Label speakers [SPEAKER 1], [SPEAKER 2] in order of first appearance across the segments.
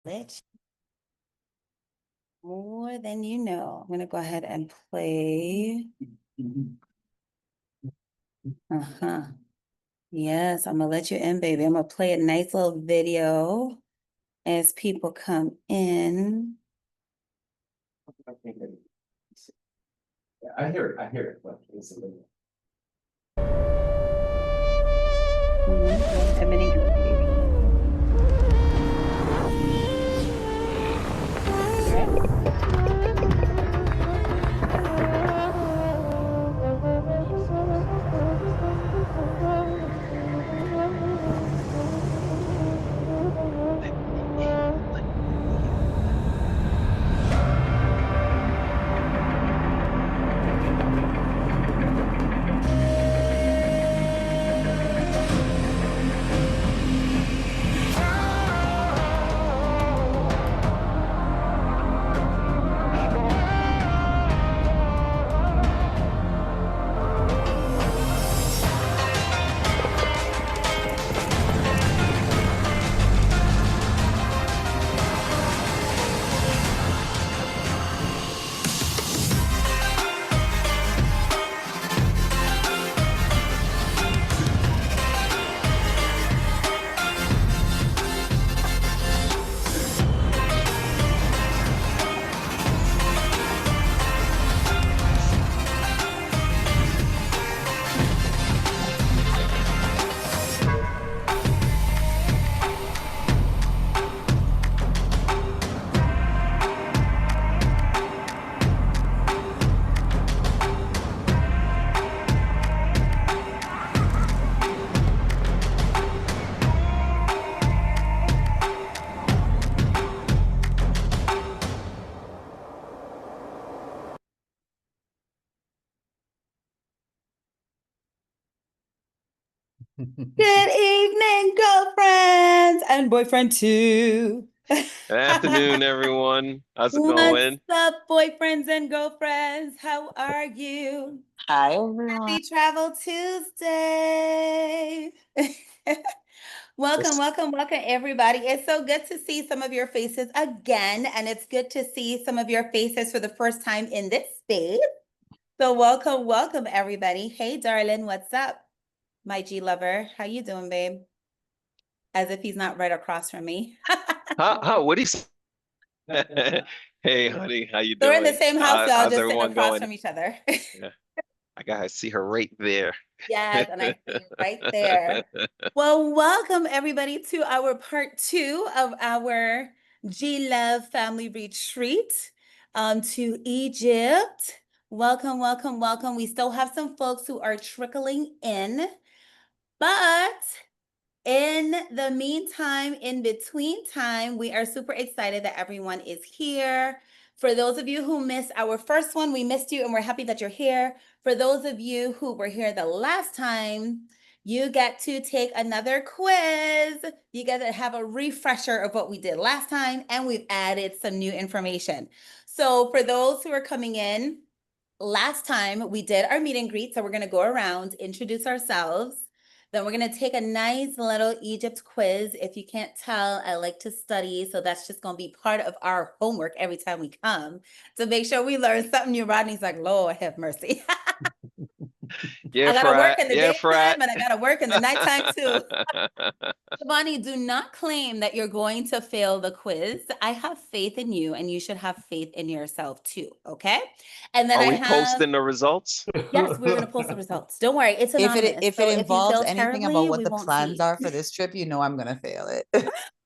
[SPEAKER 1] Let more than you know. I'm gonna go ahead and play. Yes, I'm gonna let you in, baby. I'm gonna play a nice little video as people come in.
[SPEAKER 2] I hear it, but it's a little.
[SPEAKER 1] Admitting it, baby. You ready? Good evening, girlfriends and boyfriend too.
[SPEAKER 3] Good afternoon, everyone. How's it
[SPEAKER 1] What's
[SPEAKER 3] going?
[SPEAKER 1] up, boyfriends and girlfriends? How are you?
[SPEAKER 4] Hi, everyone.
[SPEAKER 1] Happy Travel Tuesday. Welcome,
[SPEAKER 3] Just
[SPEAKER 1] welcome, welcome, everybody. It's so good to see some of your faces again, and it's good to see some of your faces for the first time in this space. So welcome, welcome, everybody. Hey, darling, what's up? My G lover, how you doing, babe? As if he's not right across from me.
[SPEAKER 3] what do you say? Hey, honey, how you
[SPEAKER 1] So we're in the
[SPEAKER 3] doing?
[SPEAKER 1] same house, y'all,
[SPEAKER 3] How's
[SPEAKER 1] just sitting
[SPEAKER 3] everyone
[SPEAKER 1] across
[SPEAKER 3] going?
[SPEAKER 1] from each other.
[SPEAKER 3] Yeah, I gotta see her right there.
[SPEAKER 1] Yes, and I see you right there. Well, welcome everybody to our part 2 of our G Love family retreat to Egypt. Welcome, welcome, welcome. We still have some folks who are trickling in, but in the meantime, in between time, we are super excited that everyone is here. For those of you who missed our first one, we missed you and we're happy that you're here. For those of you who were here the last time, you get to take another quiz. You get to have a refresher of what we did last time, and we've added some new information. So for those who are coming in, last time we did our meet and greet. So we're going to go around, introduce ourselves. Then we're going to take a nice little Egypt quiz. If you can't tell, I like to study. So that's just going to be part of our homework every time we come to make sure we learn something new. Rodney's like, Lord have mercy.
[SPEAKER 3] Yeah,
[SPEAKER 1] I got to work
[SPEAKER 3] frat.
[SPEAKER 1] in the
[SPEAKER 3] Yeah,
[SPEAKER 1] daytime
[SPEAKER 3] frat.
[SPEAKER 1] and I got to work in the nighttime too. Shivani, do not claim that you're going to fail the quiz. I have faith in you and you should have faith in yourself too. Okay. And then
[SPEAKER 3] Are
[SPEAKER 1] I
[SPEAKER 3] we
[SPEAKER 1] have,
[SPEAKER 3] posting the results?
[SPEAKER 1] yes, we're going to post the results. Don't worry. It's
[SPEAKER 4] If it
[SPEAKER 1] anonymous.
[SPEAKER 4] if
[SPEAKER 1] So
[SPEAKER 4] it
[SPEAKER 1] if you
[SPEAKER 4] involves
[SPEAKER 1] fail
[SPEAKER 4] anything about
[SPEAKER 1] terribly,
[SPEAKER 4] what
[SPEAKER 1] we
[SPEAKER 4] the
[SPEAKER 1] won't
[SPEAKER 4] plans
[SPEAKER 1] see.
[SPEAKER 4] are for this trip, you know I'm gonna fail it.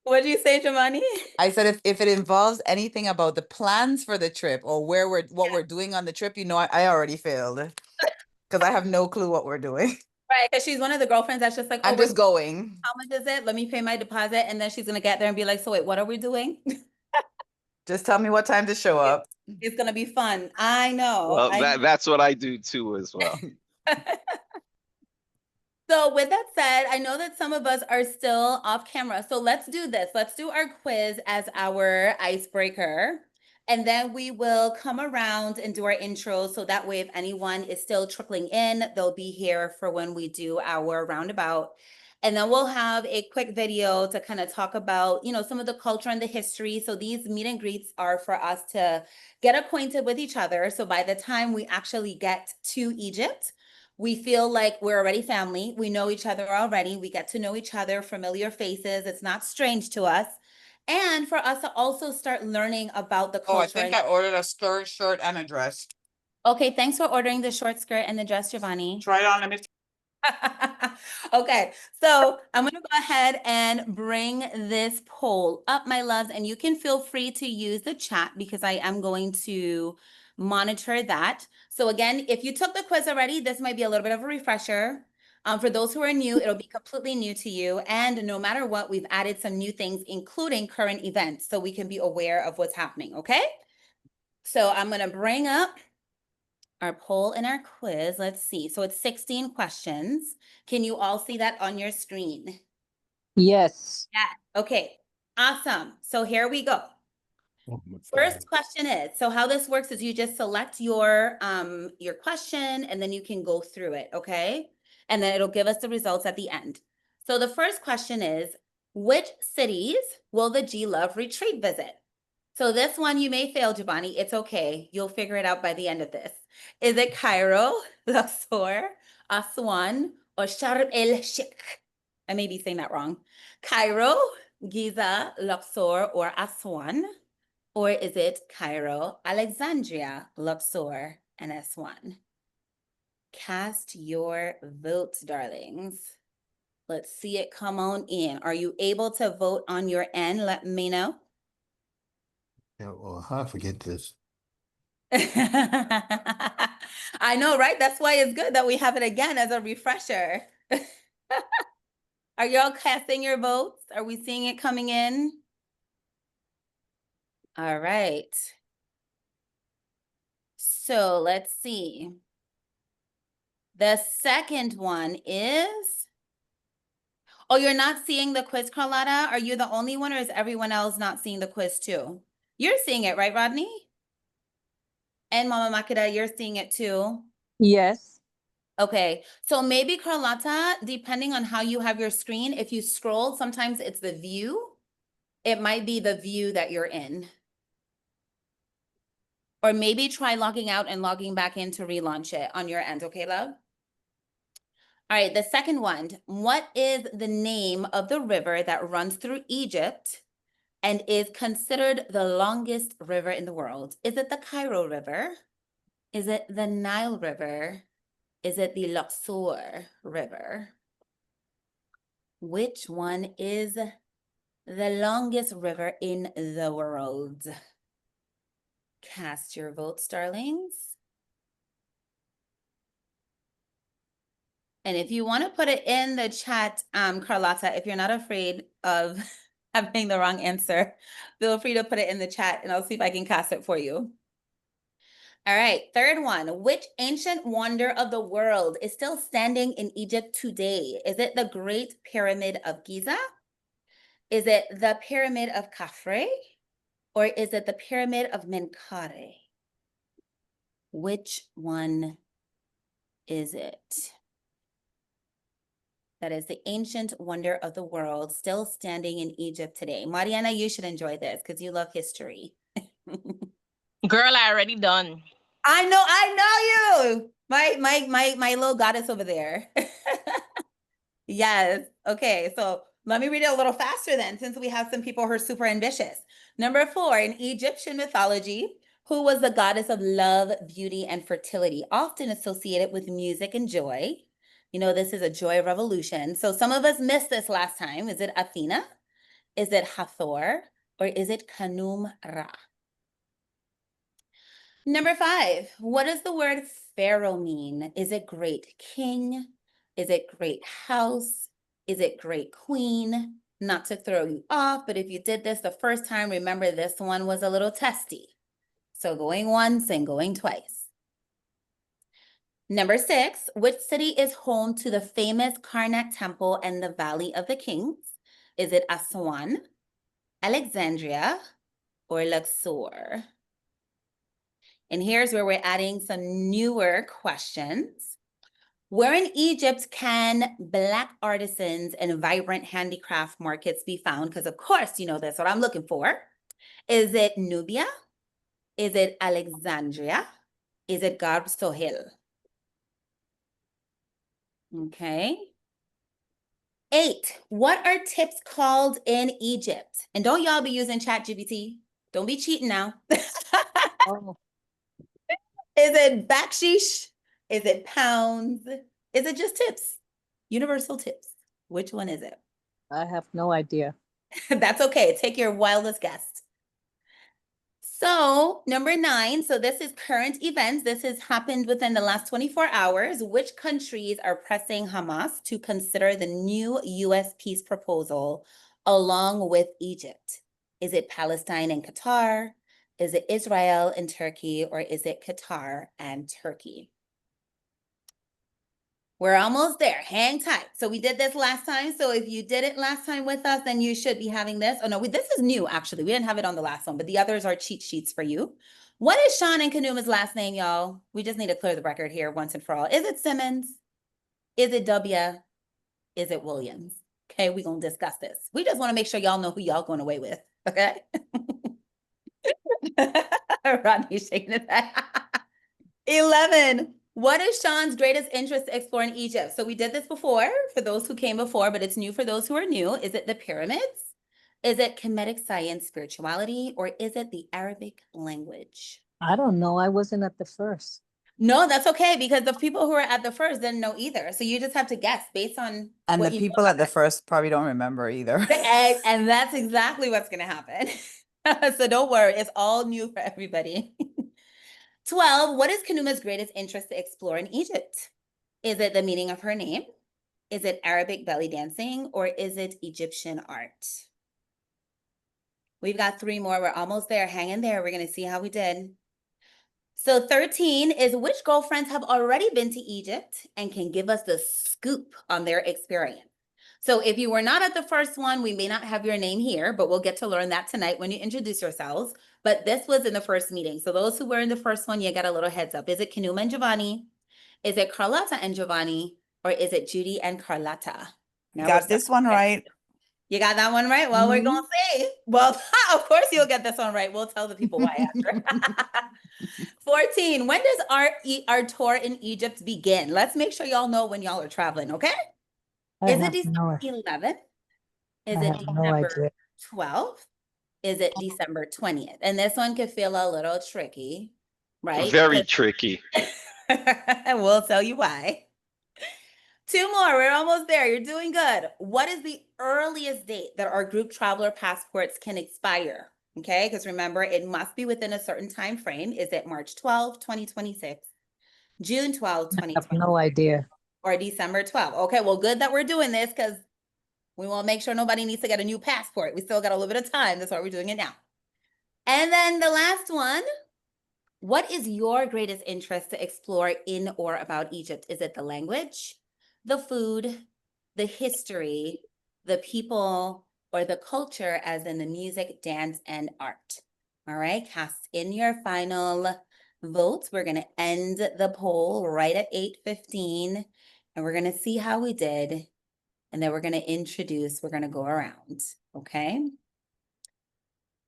[SPEAKER 1] What do you say, Shivani?
[SPEAKER 4] I said if it involves anything about the plans for the trip or what we're doing on the trip, you know I already failed because I have no clue what we're doing.
[SPEAKER 1] Right. Because she's one of the girlfriends that's just like, oh,
[SPEAKER 4] I'm
[SPEAKER 1] we're
[SPEAKER 4] just going.
[SPEAKER 1] how much is it? Let me pay my deposit. And then she's going to get there and be like, so wait, what are we doing?
[SPEAKER 4] Just tell me what time to show up.
[SPEAKER 1] It's going to be fun. I know.
[SPEAKER 3] Well, that's what I do too as well.
[SPEAKER 1] So with that said, I know that some of us are still off camera. So let's do this. Let's do our quiz as our icebreaker. And then we will come around and do our intro. So that way, if anyone is still trickling in, they'll be here for when we do our roundabout. And then we'll have a quick video to kind of talk about, some of the culture and the history. So these meet and greets are for us to get acquainted with each other. So by the time we actually get to Egypt, we feel like we're already family. We know each other already. We get to know each other, familiar faces. It's not strange to us. And for us to also start learning about the
[SPEAKER 4] Oh, I
[SPEAKER 1] culture.
[SPEAKER 4] think I ordered a skirt, shirt, and a dress.
[SPEAKER 1] Okay, thanks for ordering the short skirt and the dress, Giovanni.
[SPEAKER 4] Try it on, let me.
[SPEAKER 1] Okay, so I'm gonna go ahead and bring this poll up, my loves, and you can feel free to use the chat because I am going to monitor that. So again, if you took the quiz already, this might be a little bit of a refresher. For those who are new, it'll be completely new to you. And no matter what, we've added some new things, including current events, so we can be aware of what's happening, okay? So I'm gonna bring up our poll and our quiz. Let's see. So it's 16 questions. Can you all see that on your screen?
[SPEAKER 5] Yes.
[SPEAKER 1] Yeah. Okay. Awesome. So here we go.
[SPEAKER 2] Oh my
[SPEAKER 1] First
[SPEAKER 2] God.
[SPEAKER 1] question is, so how this works is you just select your question and then you can go through it, okay? And then it'll give us the results at the end. So the first question is, which cities will the G Love retreat visit? So this one you may fail, Giovanni. It's okay. You'll figure it out by the end of this. Is it Cairo, Luxor, Aswan, or Sharm el-Sheikh? I may be saying that wrong. Cairo, Giza, Luxor, or Aswan? Or is it Cairo, Alexandria, Luxor, and Aswan? Cast your votes, darlings. Let's see it come on in. Are you able to vote on your end? Let me know.
[SPEAKER 2] Yeah, well, I forget this.
[SPEAKER 1] I know, right? That's why it's good that we have it again as a refresher. Are y'all casting your votes? Are we seeing it coming in? All right. So let's see. The second one is, oh, you're not seeing the quiz, Carlotta? Are you the only one or is everyone else not seeing the quiz too? You're seeing it, right, Rodney? And Mama Makeda, you're seeing it too?
[SPEAKER 5] Yes.
[SPEAKER 1] Okay, so maybe Carlotta, depending on how you have your screen, if you scroll, sometimes it's the view. It might be the view that you're in. Or maybe try logging out and logging back in to relaunch it on your end, okay, love? All right, the second one. What is the name of the river that runs through Egypt and is considered the longest river in the world? Is it the Cairo River? Is it the Nile River? Is it the Luxor River? Which one is the longest river in the world? Cast your votes, darlings. And if you want to put it in the chat, Carlotta, if you're not afraid of having the wrong answer, feel free to put it in the chat and I'll see if I can cast it for you. All right, third one. Which ancient wonder of the world is still standing in Egypt today? Is it the Great Pyramid of Giza? Is it the Pyramid of Khafre? Or is it the Pyramid of Menkaure? Which one is it? That is the ancient wonder of the world, still standing in Egypt today. Mariana, you should enjoy this because you love history.
[SPEAKER 5] Girl, I already done.
[SPEAKER 1] I know you. My little goddess over there. Yes. Okay, so let me read it a little faster then, since we have some people who are super ambitious. Number 4, in Egyptian mythology, who was the goddess of love, beauty, and fertility, often associated with music and joy? You know, this is a joy revolution. So some of us missed this last time. Is it Athena? Is it Hathor? Or is it Khnum Ra? Number 5, what does the word pharaoh mean? Is it great king? Is it great house? Is it great queen? Not to throw you off, but if you did this the first time, remember this one was a little testy. So going once and going twice. Number 6, which city is home to the famous Karnak Temple and the Valley of the Kings? Is it Aswan, Alexandria, or Luxor? And here's where we're adding some newer questions. Where in Egypt can Black artisans and vibrant handicraft markets be found? Because of course, you know, that's what I'm looking for. Is it Nubia? Is it Alexandria? Is it Garb Sohil? Okay. 8, what are tips called in Egypt? And don't y'all be using ChatGPT. Don't be cheating now.
[SPEAKER 5] Oh,
[SPEAKER 1] Is it bakshish? Is it pounds? Is it just tips? Universal tips. Which one is it?
[SPEAKER 5] I have no idea.
[SPEAKER 1] That's okay. Take your wildest guess. So, number 9, so this is current events. This has happened within the last 24 hours. Which countries are pressing Hamas to consider the new US peace proposal along with Egypt? Is it Palestine and Qatar? Is it Israel and Turkey? Or is it Qatar and Turkey? We're almost there. Hang tight. So we did this last time. So if you did it last time with us, then you should be having this. Oh no, this is new actually. We didn't have it on the last one, but the others are cheat sheets for you. What is Sean and Kanuma's last name, y'all? We just need to clear the record here once and for all. Is it Simmons? Is it W? Is it Williams? Okay, we're gonna discuss this. We just want to make sure y'all know who y'all going away with. Okay. Rodney's shaking his head. 11. What is Sean's greatest interest to explore in Egypt? So we did this before for those who came before, but it's new for those who are new. Is it the pyramids? Is it Kemetic science, spirituality, or is it the Arabic language?
[SPEAKER 5] I don't know. I wasn't at the first.
[SPEAKER 1] No, that's okay because the people who are at the first didn't know either. So you just have to guess based on
[SPEAKER 4] And
[SPEAKER 1] what
[SPEAKER 4] the
[SPEAKER 1] you know
[SPEAKER 4] people
[SPEAKER 1] about
[SPEAKER 4] at the first probably don't remember either.
[SPEAKER 1] and that's exactly what's going to happen. So don't worry, it's all new for everybody. 12, what is Kanuma's greatest interest to explore in Egypt? Is it the meaning of her name? Is it Arabic belly dancing? Or is it Egyptian art? We've got 3 more. We're almost there. Hang in there. We're going to see how we did. So 13 is which girlfriends have already been to Egypt and can give us the scoop on their experience. So if you were not at the first one, we may not have your name here, but we'll get to learn that tonight when you introduce yourselves. But this was in the first meeting. So those who were in the first one, you got a little heads up. Is it Kanuma and Giovanni? Is it Carlotta and Giovanni? Or is it Judy and Carlotta? Now
[SPEAKER 4] Got this one right.
[SPEAKER 1] You got that one right? Well, we're going to see. Well, of course you'll get this one right. We'll tell the people why after. 14, when does our tour in Egypt begin? Let's make sure y'all know when y'all are traveling, okay? Is it December 11th? Is it December 12th? Is it December 20th? And this one could feel a little tricky, right?
[SPEAKER 3] Very tricky.
[SPEAKER 1] And we'll tell you why. 2 more, we're almost there. You're doing good. What is the earliest date that our group traveler passports can expire? Okay, because remember, it must be within a certain time frame. Is it March 12, 2026, June 12,
[SPEAKER 5] I have no idea.
[SPEAKER 1] or December 12? Okay, well, good that we're doing this because we want to make sure nobody needs to get a new passport. We still got a little bit of time. That's why we're doing it now. And then the last one, what is your greatest interest to explore in or about Egypt? Is it the language, the food, the history, the people, or the culture, as in the music, dance, and art? All right, cast in your final votes. We're going to end the poll right at 8:15, and we're going to see how we did. And then we're going to introduce, we're going to go around, okay?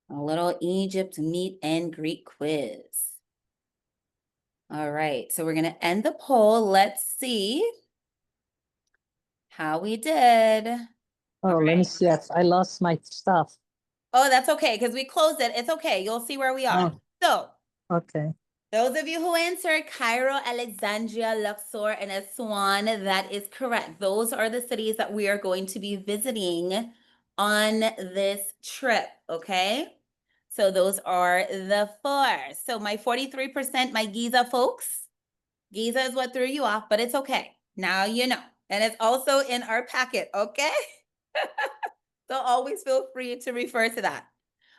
[SPEAKER 1] A little Egypt meet and greet quiz. All right, so we're going to end the poll. Let's see how we did.
[SPEAKER 5] Oh, let me see. I lost my stuff.
[SPEAKER 1] Oh, that's okay, because we closed it. It's okay. You'll see where we are.
[SPEAKER 5] Oh.
[SPEAKER 1] So,
[SPEAKER 5] Okay.
[SPEAKER 1] those of you who answered Cairo, Alexandria, Luxor, and Aswan, that is correct. Those are the cities that we are going to be visiting on this trip, okay? So those are the 4. So my 43%, my Giza folks, Giza is what threw you off, but it's okay. Now you know. And it's also in our packet, okay? So always feel free to refer to that.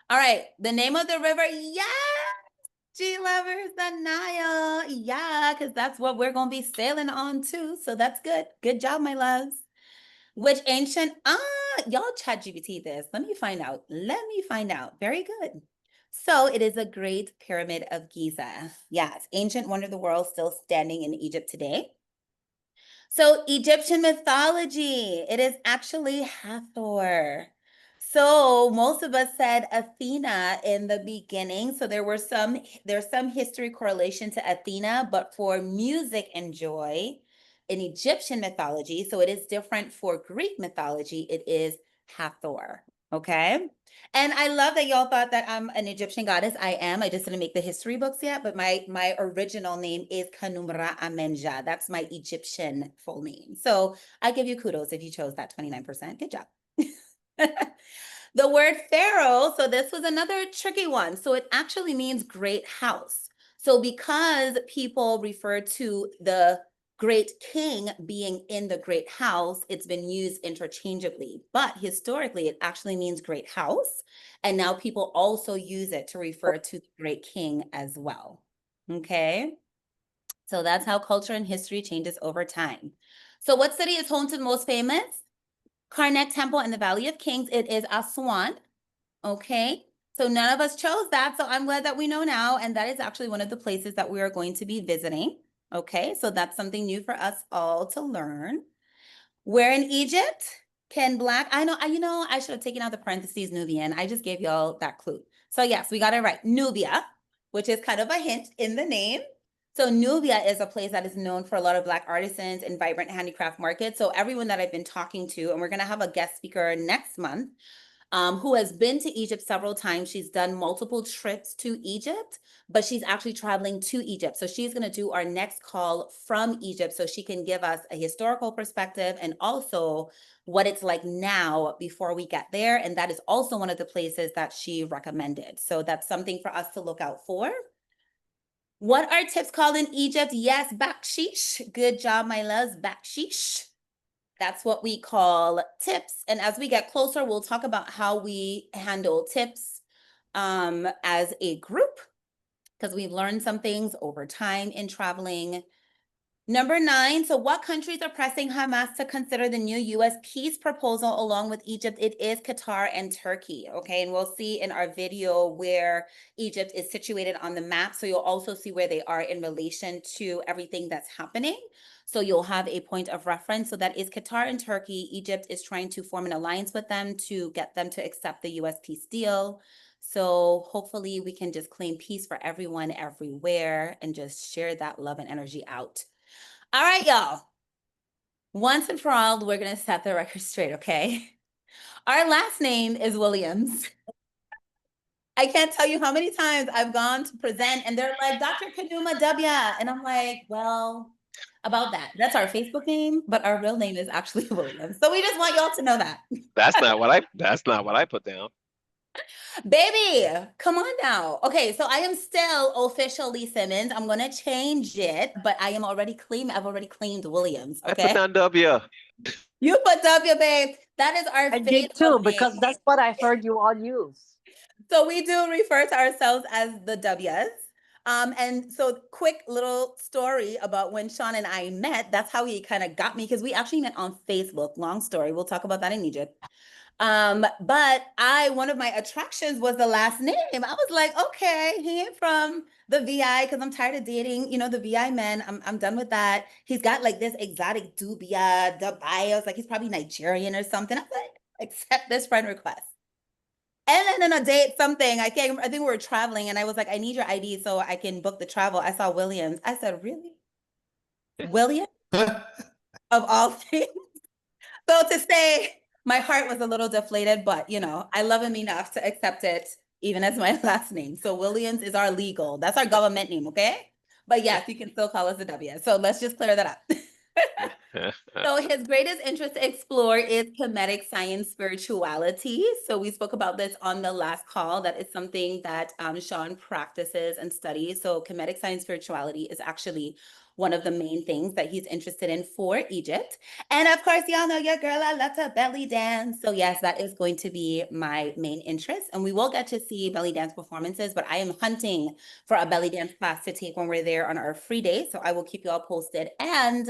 [SPEAKER 1] All right, the name of the river, yeah, G-Lovers, the Nile. Yeah, because that's what we're going to be sailing on too. So that's good. Good job, my loves. Which ancient, y'all ChatGPT this. Let me find out. Very good. So it is the Great Pyramid of Giza. Yes, ancient wonder of the world still standing in Egypt today. So Egyptian mythology, it is actually Hathor. So most of us said Athena in the beginning. So there's some history correlation to Athena, but for music and joy in Egyptian mythology, so it is different for Greek mythology, it is Hathor. Okay. And I love that y'all thought that I'm an Egyptian goddess. I am. I just didn't make the history books yet, but my original name is Kanumra Amenja. That's my Egyptian full name. So I give you kudos if you chose that 29%. Good job. The word pharaoh, so this was another tricky one. So it actually means great house. So because people refer to the great king being in the great house, it's been used interchangeably. But historically, it actually means great house. And now people also use it to refer to the great king as well. Okay. So that's how culture and history changes over time. So what city is home to the most famous? Karnak Temple in the Valley of Kings. It is Aswan. Okay. So none of us chose that. So I'm glad that we know now. And that is actually one of the places that we are going to be visiting. Okay. So that's something new for us all to learn. Where in Egypt can Black, I should have taken out the parentheses Nubian. I just gave y'all that clue. So yes, we got it right. Nubia, which is kind of a hint in the name. So Nubia is a place that is known for a lot of Black artisans and vibrant handicraft markets. So everyone that I've been talking to, and we're going to have a guest speaker next month, who has been to Egypt several times. She's done multiple trips to Egypt, but she's actually traveling to Egypt. So she's going to do our next call from Egypt so she can give us a historical perspective and also what it's like now before we get there. And that is also one of the places that she recommended. So that's something for us to look out for. What are tips called in Egypt? Yes, bakshish. Good job, my loves. Bakshish. That's what we call tips. And as we get closer, we'll talk about how we handle tips as a group, because we've learned some things over time in traveling. Number 9, so what countries are pressing Hamas to consider the new U.S. peace proposal along with Egypt? It is Qatar and Turkey, okay? And we'll see in our video where Egypt is situated on the map. So you'll also see where they are in relation to everything that's happening. So you'll have a point of reference. So that is Qatar and Turkey. Egypt is trying to form an alliance with them to get them to accept the U.S. peace deal. So hopefully we can just claim peace for everyone everywhere and just share that love and energy out. All right, y'all. Once and for all, we're going to set the record straight, okay? Our last name is Williams. I can't tell you how many times I've gone to present and they're like, Dr. Kaduma W. And I'm like, well, about that. That's our Facebook name, but our real name is actually Williams. So we just want y'all to know that.
[SPEAKER 3] That's not what I put down.
[SPEAKER 1] Baby, come on now. Okay, so I am still officially Simmons. I'm gonna change it, but I've already claimed Williams.
[SPEAKER 3] I
[SPEAKER 1] Okay.
[SPEAKER 3] put down W.
[SPEAKER 1] You put W, babe. That is our
[SPEAKER 5] I did
[SPEAKER 1] Facebook
[SPEAKER 5] too,
[SPEAKER 1] name.
[SPEAKER 5] because that's what I heard you all use.
[SPEAKER 1] So we do refer to ourselves as the W's. And so quick little story about when Sean and I met. That's how he kind of got me, because we actually met on Facebook. Long story. We'll talk about that in Egypt. But one of my attractions was the last name. I was like, okay, he ain't from the VI, because I'm tired of dating, the VI men. I'm done with that. He's got like this exotic dubia, Dubai. I was like, he's probably Nigerian or something. I was like, accept this friend request. And then in a date, I think we were traveling, and I was like, I need your ID so I can book the travel. I saw Williams. I said, really? William? Of all things? So to say, my heart was a little deflated, but I love him enough to accept it even as my last name. So Williams is our legal, that's our government name, okay? But yes, you can still call us a W. So let's just clear that up. So his greatest interest to explore is Kemetic science spirituality. So we spoke about this on the last call. That is something that Sean practices and studies. So Kemetic science spirituality is actually one of the main things that he's interested in for Egypt. And of course, y'all know your girl, I love to belly dance. So yes, that is going to be my main interest. And we will get to see belly dance performances, but I am hunting for a belly dance class to take when we're there on our free day. So I will keep you all posted. And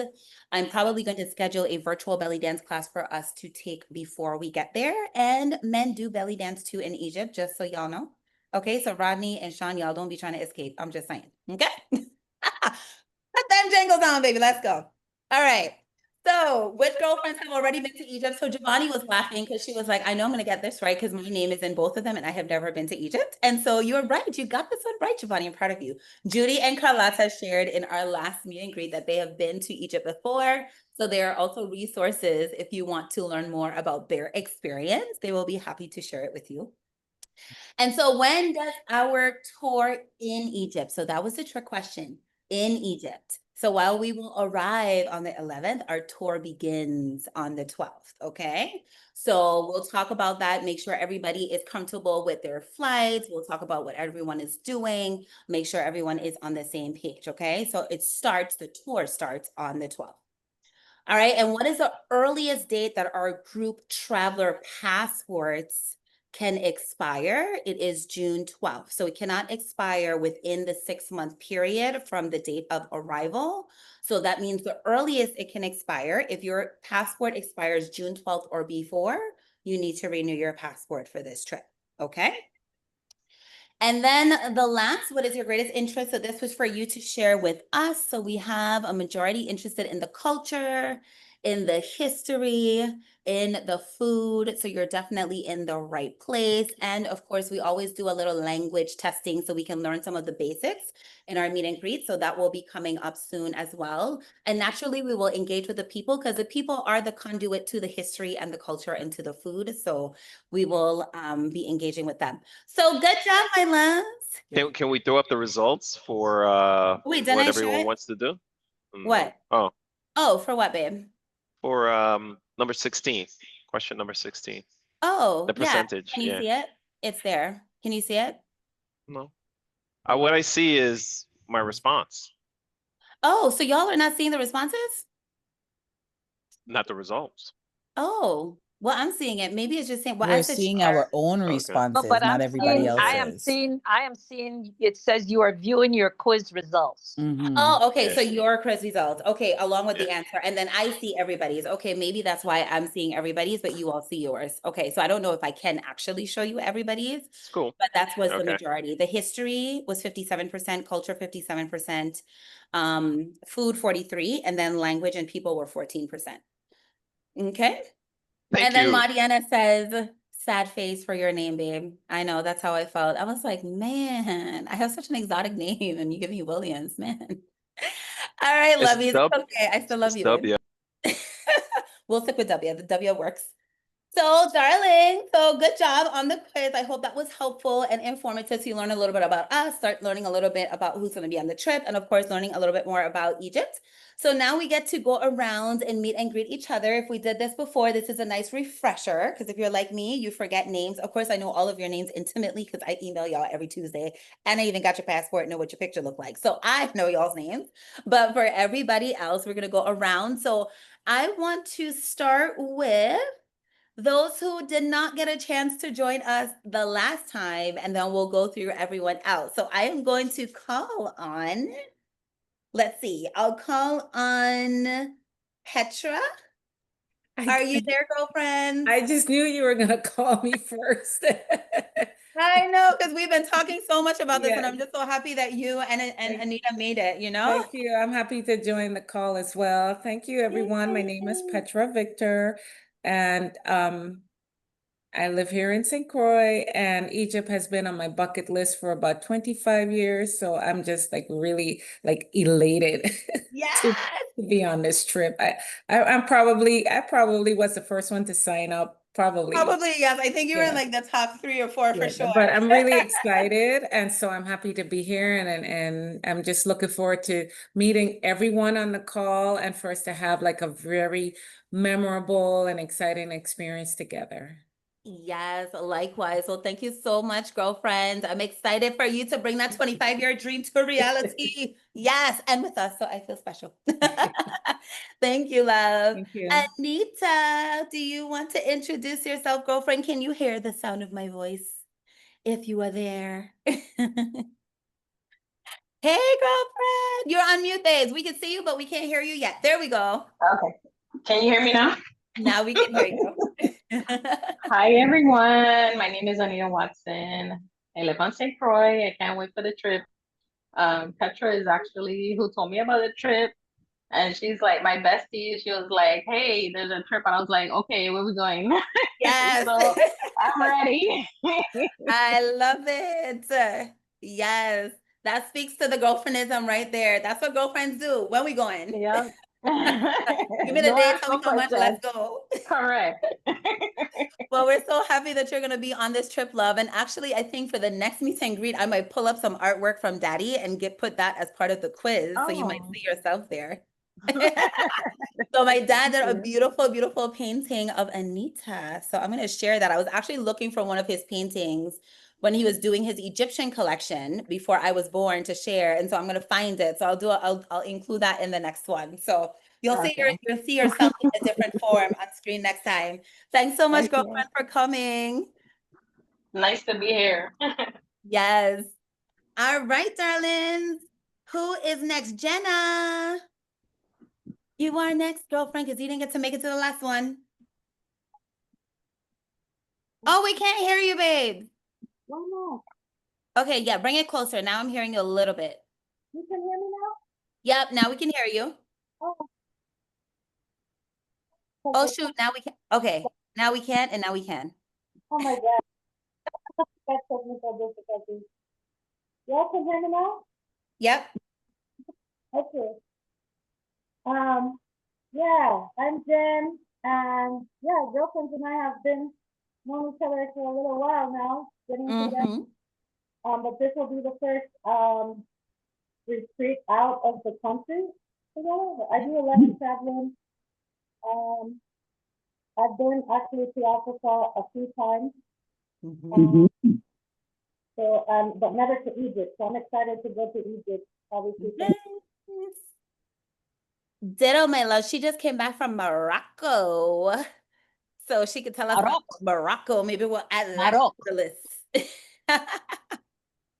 [SPEAKER 1] I'm probably going to schedule a virtual belly dance class for us to take before we get there. And men do belly dance too in Egypt, just so y'all know. Okay, so Rodney and Sean, y'all don't be trying to escape. I'm just saying. Okay. Put them jingles on, baby. Let's go. All right. So, which girlfriends have already been to Egypt? So, Giovanni was laughing because she was like, I know I'm going to get this right because my name is in both of them and I have never been to Egypt. And so, you're right. You got this one right, Giovanni. I'm proud of you. Judy and Carlotta shared in our last meet and greet that they have been to Egypt before. So, there are also resources if you want to learn more about their experience. They will be happy to share it with you. And so, when does our tour in Egypt? So, that was the trick question in Egypt. So, while we will arrive on the 11th, our tour begins on the 12th. Okay. So, we'll talk about that. Make sure everybody is comfortable with their flights. We'll talk about what everyone is doing. Make sure everyone is on the same page. Okay. So, the tour starts on the 12th. All right. And what is the earliest date that our group traveler passports can expire? It is June 12th. So it cannot expire within the 6-month period from the date of arrival. So that means the earliest it can expire, if your passport expires June 12th or before, you need to renew your passport for this trip. Okay. And then the last, what is your greatest interest? So this was for you to share with us. So we have a majority interested in the culture, in the history, in the food. So you're definitely in the right place. And of course, we always do a little language testing so we can learn some of the basics in our meet and greet. So that will be coming up soon as well. And naturally, we will engage with the people because the people are the conduit to the history and the culture and to the food. So we will be engaging with them. So good job, my loves.
[SPEAKER 3] Can we throw up the results for
[SPEAKER 1] Wait, didn't
[SPEAKER 3] what
[SPEAKER 1] I share
[SPEAKER 3] everyone
[SPEAKER 1] it?
[SPEAKER 3] wants to do? No.
[SPEAKER 1] What?
[SPEAKER 3] Oh,
[SPEAKER 1] Oh, for what, babe?
[SPEAKER 3] for number 16. Question number 16.
[SPEAKER 1] Oh,
[SPEAKER 3] The
[SPEAKER 1] yeah.
[SPEAKER 3] percentage.
[SPEAKER 1] Can you
[SPEAKER 3] Yeah.
[SPEAKER 1] see it? It's there. Can you see it?
[SPEAKER 3] No. What I see is my response,
[SPEAKER 1] Oh, so y'all are not seeing the responses?
[SPEAKER 3] not the results.
[SPEAKER 1] Oh, well, I'm seeing it. Maybe it's just saying, well, I
[SPEAKER 4] We're
[SPEAKER 1] said
[SPEAKER 4] seeing
[SPEAKER 1] share.
[SPEAKER 4] our own
[SPEAKER 3] Okay.
[SPEAKER 5] No,
[SPEAKER 4] responses,
[SPEAKER 5] but
[SPEAKER 4] not everybody else's.
[SPEAKER 5] I am seeing, it says you are viewing your quiz results.
[SPEAKER 4] Mhm.
[SPEAKER 1] Oh, okay.
[SPEAKER 3] Yeah.
[SPEAKER 1] So your quiz results. Okay, along with the
[SPEAKER 3] Yeah.
[SPEAKER 1] answer. And then I see everybody's. Okay, maybe that's why I'm seeing everybody's, but you all see yours. Okay, so I don't know if I can actually show you everybody's,
[SPEAKER 3] It's cool.
[SPEAKER 1] but that was the
[SPEAKER 3] Okay.
[SPEAKER 1] majority. The history was 57%, culture 57%, food 43, and then language and people were 14%. Okay.
[SPEAKER 3] Thank
[SPEAKER 1] And then
[SPEAKER 3] you.
[SPEAKER 1] Mariana says, sad face for your name, babe. I know, that's how I felt. I was like, man, I have such an exotic name and you give me Williams, man. All right,
[SPEAKER 3] It's
[SPEAKER 1] lovies.
[SPEAKER 3] dub.
[SPEAKER 1] Okay, I still love
[SPEAKER 3] It's
[SPEAKER 1] you,
[SPEAKER 3] W.
[SPEAKER 1] babe. We'll stick with W. The W works. So, darling, so good job on the quiz. I hope that was helpful and informative. So you learn a little bit about us, start learning a little bit about who's going to be on the trip, and of course, learning a little bit more about Egypt. So now we get to go around and meet and greet each other. If we did this before, this is a nice refresher because if you're like me, you forget names. Of course, I know all of your names intimately because I email y'all every Tuesday, and I even got your passport, know what your picture looked like. So I know y'all's names. But for everybody else, we're going to go around. So I want to start with those who did not get a chance to join us the last time, and then we'll go through everyone else. So I am going to call on, let's see, I'll call on Petra. Are you there, girlfriend?
[SPEAKER 6] I just knew you were gonna call me first.
[SPEAKER 1] I know, because we've been talking so much about this, and
[SPEAKER 6] Yeah.
[SPEAKER 1] I'm just so happy that you and Anita made it, you know?
[SPEAKER 6] Thank you. I'm happy to join the call as well. Thank you, everyone. My name is
[SPEAKER 1] Yay.
[SPEAKER 6] Petra Victor, and I live here in St. Croix, and Egypt has been on my bucket list for about 25 years. So I'm just like really like elated
[SPEAKER 1] Yes.
[SPEAKER 6] to be on this trip. I probably was the first one to sign up. Probably.
[SPEAKER 1] Probably, yes. I think you were in
[SPEAKER 6] Yeah.
[SPEAKER 1] like the top 3 or 4 for
[SPEAKER 6] Yeah,
[SPEAKER 1] sure.
[SPEAKER 6] but I'm really excited, and so I'm happy to be here, and I'm just looking forward to meeting everyone on the call, and for us to have like a very memorable and exciting experience together.
[SPEAKER 1] Yes, likewise. Well, thank you so much, girlfriend. I'm excited for you to bring that 25-year dream to reality. Yes, and with us, so I feel special. Thank you, love.
[SPEAKER 6] Thank you.
[SPEAKER 1] Anita, do you want to introduce yourself, girlfriend? Can you hear the sound of my voice if you are there? Hey, girlfriend, you're on mute, babes. We can see you, but we can't hear you yet. There we go.
[SPEAKER 7] Okay. Can you hear me now?
[SPEAKER 1] Now we can hear you.
[SPEAKER 7] Hi, everyone. My name is Anita Watson. I live on St. Croix. I can't wait for the trip. Petra is actually who told me about the trip. And she's like my bestie. She was like, "Hey, there's a trip," and I was like, "Okay, where we going?"
[SPEAKER 1] Yes.
[SPEAKER 7] So I'm ready.
[SPEAKER 1] I love it. Yes. That speaks to the girlfriendism right there. That's what girlfriends do. When we going?
[SPEAKER 7] Yeah.
[SPEAKER 1] Give me the
[SPEAKER 7] No
[SPEAKER 1] date, tell me
[SPEAKER 7] actual
[SPEAKER 1] how much,
[SPEAKER 7] question.
[SPEAKER 1] let's go.
[SPEAKER 7] Correct.
[SPEAKER 1] Well, we're so happy that you're going to be on this trip, love. And actually, I think for the next meet and greet, I might pull up some artwork from Daddy and put that as part of the quiz. So you might
[SPEAKER 7] Oh.
[SPEAKER 1] see yourself there. So my dad did a
[SPEAKER 7] you.
[SPEAKER 1] beautiful, beautiful painting of Anita. So I'm going to share that. I was actually looking for one of his paintings when he was doing his Egyptian collection before I was born to share. And so I'm going to find it. So I'll include that in the next one. So
[SPEAKER 7] Okay.
[SPEAKER 1] you'll see yourself in a different form on screen next time. Thanks so much,
[SPEAKER 7] Thank you.
[SPEAKER 1] girlfriend, for coming.
[SPEAKER 7] Nice to be here.
[SPEAKER 1] Yes. All right, darlings. Who is next? Jenna. You are next, girlfriend, because you didn't get to make it to the last one. Oh, we can't hear you, babe.
[SPEAKER 7] Why not?
[SPEAKER 1] Okay, yeah, bring it closer. Now I'm hearing you a little bit.
[SPEAKER 7] You can hear me now?
[SPEAKER 1] Yep, now we can hear you.
[SPEAKER 7] Oh,
[SPEAKER 1] Oh, shoot, now we can. Okay, now we can, and now we can.
[SPEAKER 7] oh my God. That's technical difficulty. Y'all can hear me now?
[SPEAKER 1] Yep.
[SPEAKER 7] Okay. Yeah, I'm Jen, and yeah, girlfriends and I have been knowing each other for a little while now, getting to that.
[SPEAKER 1] Mm-hmm.
[SPEAKER 7] But this will be the first retreat out of the country together. I do a lot of traveling. Um, I've been actually to Africa a few times.
[SPEAKER 1] Mm-hmm.
[SPEAKER 7] So, but never to Egypt. So I'm excited to go to Egypt. Obviously,
[SPEAKER 1] Yes. Ditto, my love. She just came back from Morocco. So she could tell us about Morocco. Maybe we'll add that to the list.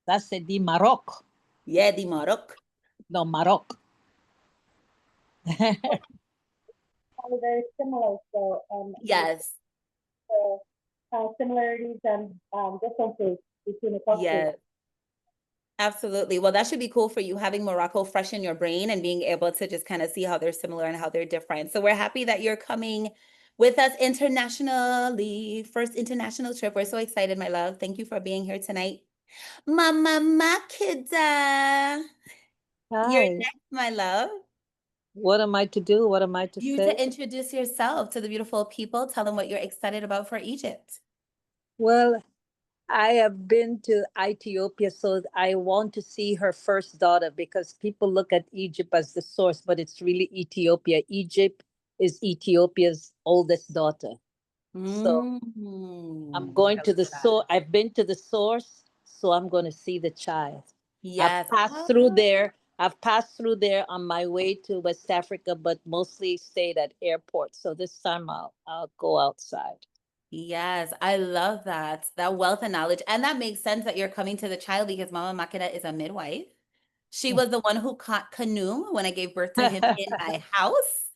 [SPEAKER 5] That's the Maroc.
[SPEAKER 1] Yeah, the Morocco.
[SPEAKER 5] No, Maroc.
[SPEAKER 7] probably very similar. So,
[SPEAKER 1] Yes.
[SPEAKER 7] similarities and differences between the cultures.
[SPEAKER 1] Yes. Absolutely. Well, that should be cool for you having Morocco fresh in your brain and being able to just kind of see how they're similar and how they're different. So we're happy that you're coming with us internationally. First international trip. We're so excited, my love. Thank you for being here tonight. Mama Makida. You're
[SPEAKER 5] Hi.
[SPEAKER 1] next, my love.
[SPEAKER 5] What am I to do? What am I to
[SPEAKER 1] You
[SPEAKER 5] say?
[SPEAKER 1] to introduce yourself to the beautiful people. Tell them what you're excited about for Egypt.
[SPEAKER 5] Well, I have been to Ethiopia, so I want to see her first daughter because people look at Egypt as the source, but it's really Ethiopia. Egypt is Ethiopia's oldest daughter. So I'm going to the source. I've been to the source, so I'm going to see the child.
[SPEAKER 1] Yes.
[SPEAKER 5] I've passed through there on my way to West Africa, but mostly stayed at airports. So this time I'll go outside.
[SPEAKER 1] Yes, I love that. That wealth of knowledge. And that makes sense that you're coming to the child because Mama Makeda is a midwife. She was the one who caught Canoe when I gave birth to him in my house.